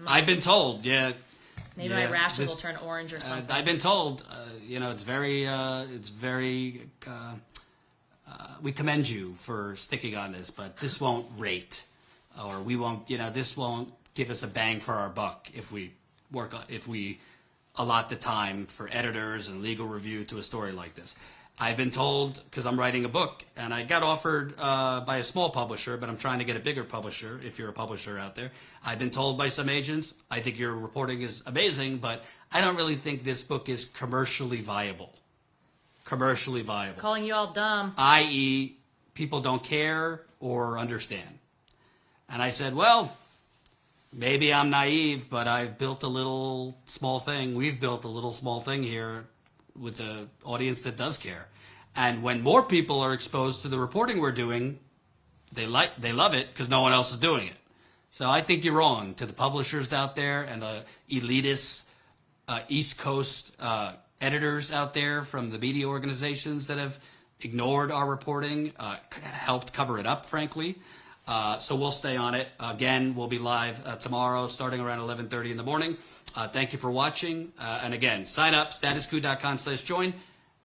I've been told, Maybe my rashes will turn orange or something. I've been told, you know, we commend you for sticking on this, but this won't rate, or we won't, you know, this won't give us a bang for our buck if we allot the time for editors and legal review to a story like this. I've been told, because I'm writing a book, and I got offered by a small publisher, but I'm trying to get a bigger publisher, if you're a publisher out there. I've been told by some agents, I think your reporting is amazing, but I don't really think this book is commercially viable. Commercially viable. Calling you all dumb. I.e., people don't care or understand. And I said, well, maybe I'm naive, but I've built a little small thing. We've built a little small thing here with an audience that does care. And when more people are exposed to the reporting we're doing, they love it because no one else is doing it. So I think you're wrong to the publishers out there and the elitist East Coast editors out there from the media organizations that have ignored our reporting, helped cover it up, frankly. So we'll stay on it. Again, we'll be live tomorrow starting around 11:30 in the morning. Thank you for watching. And again, sign up, statuscoup.com/join.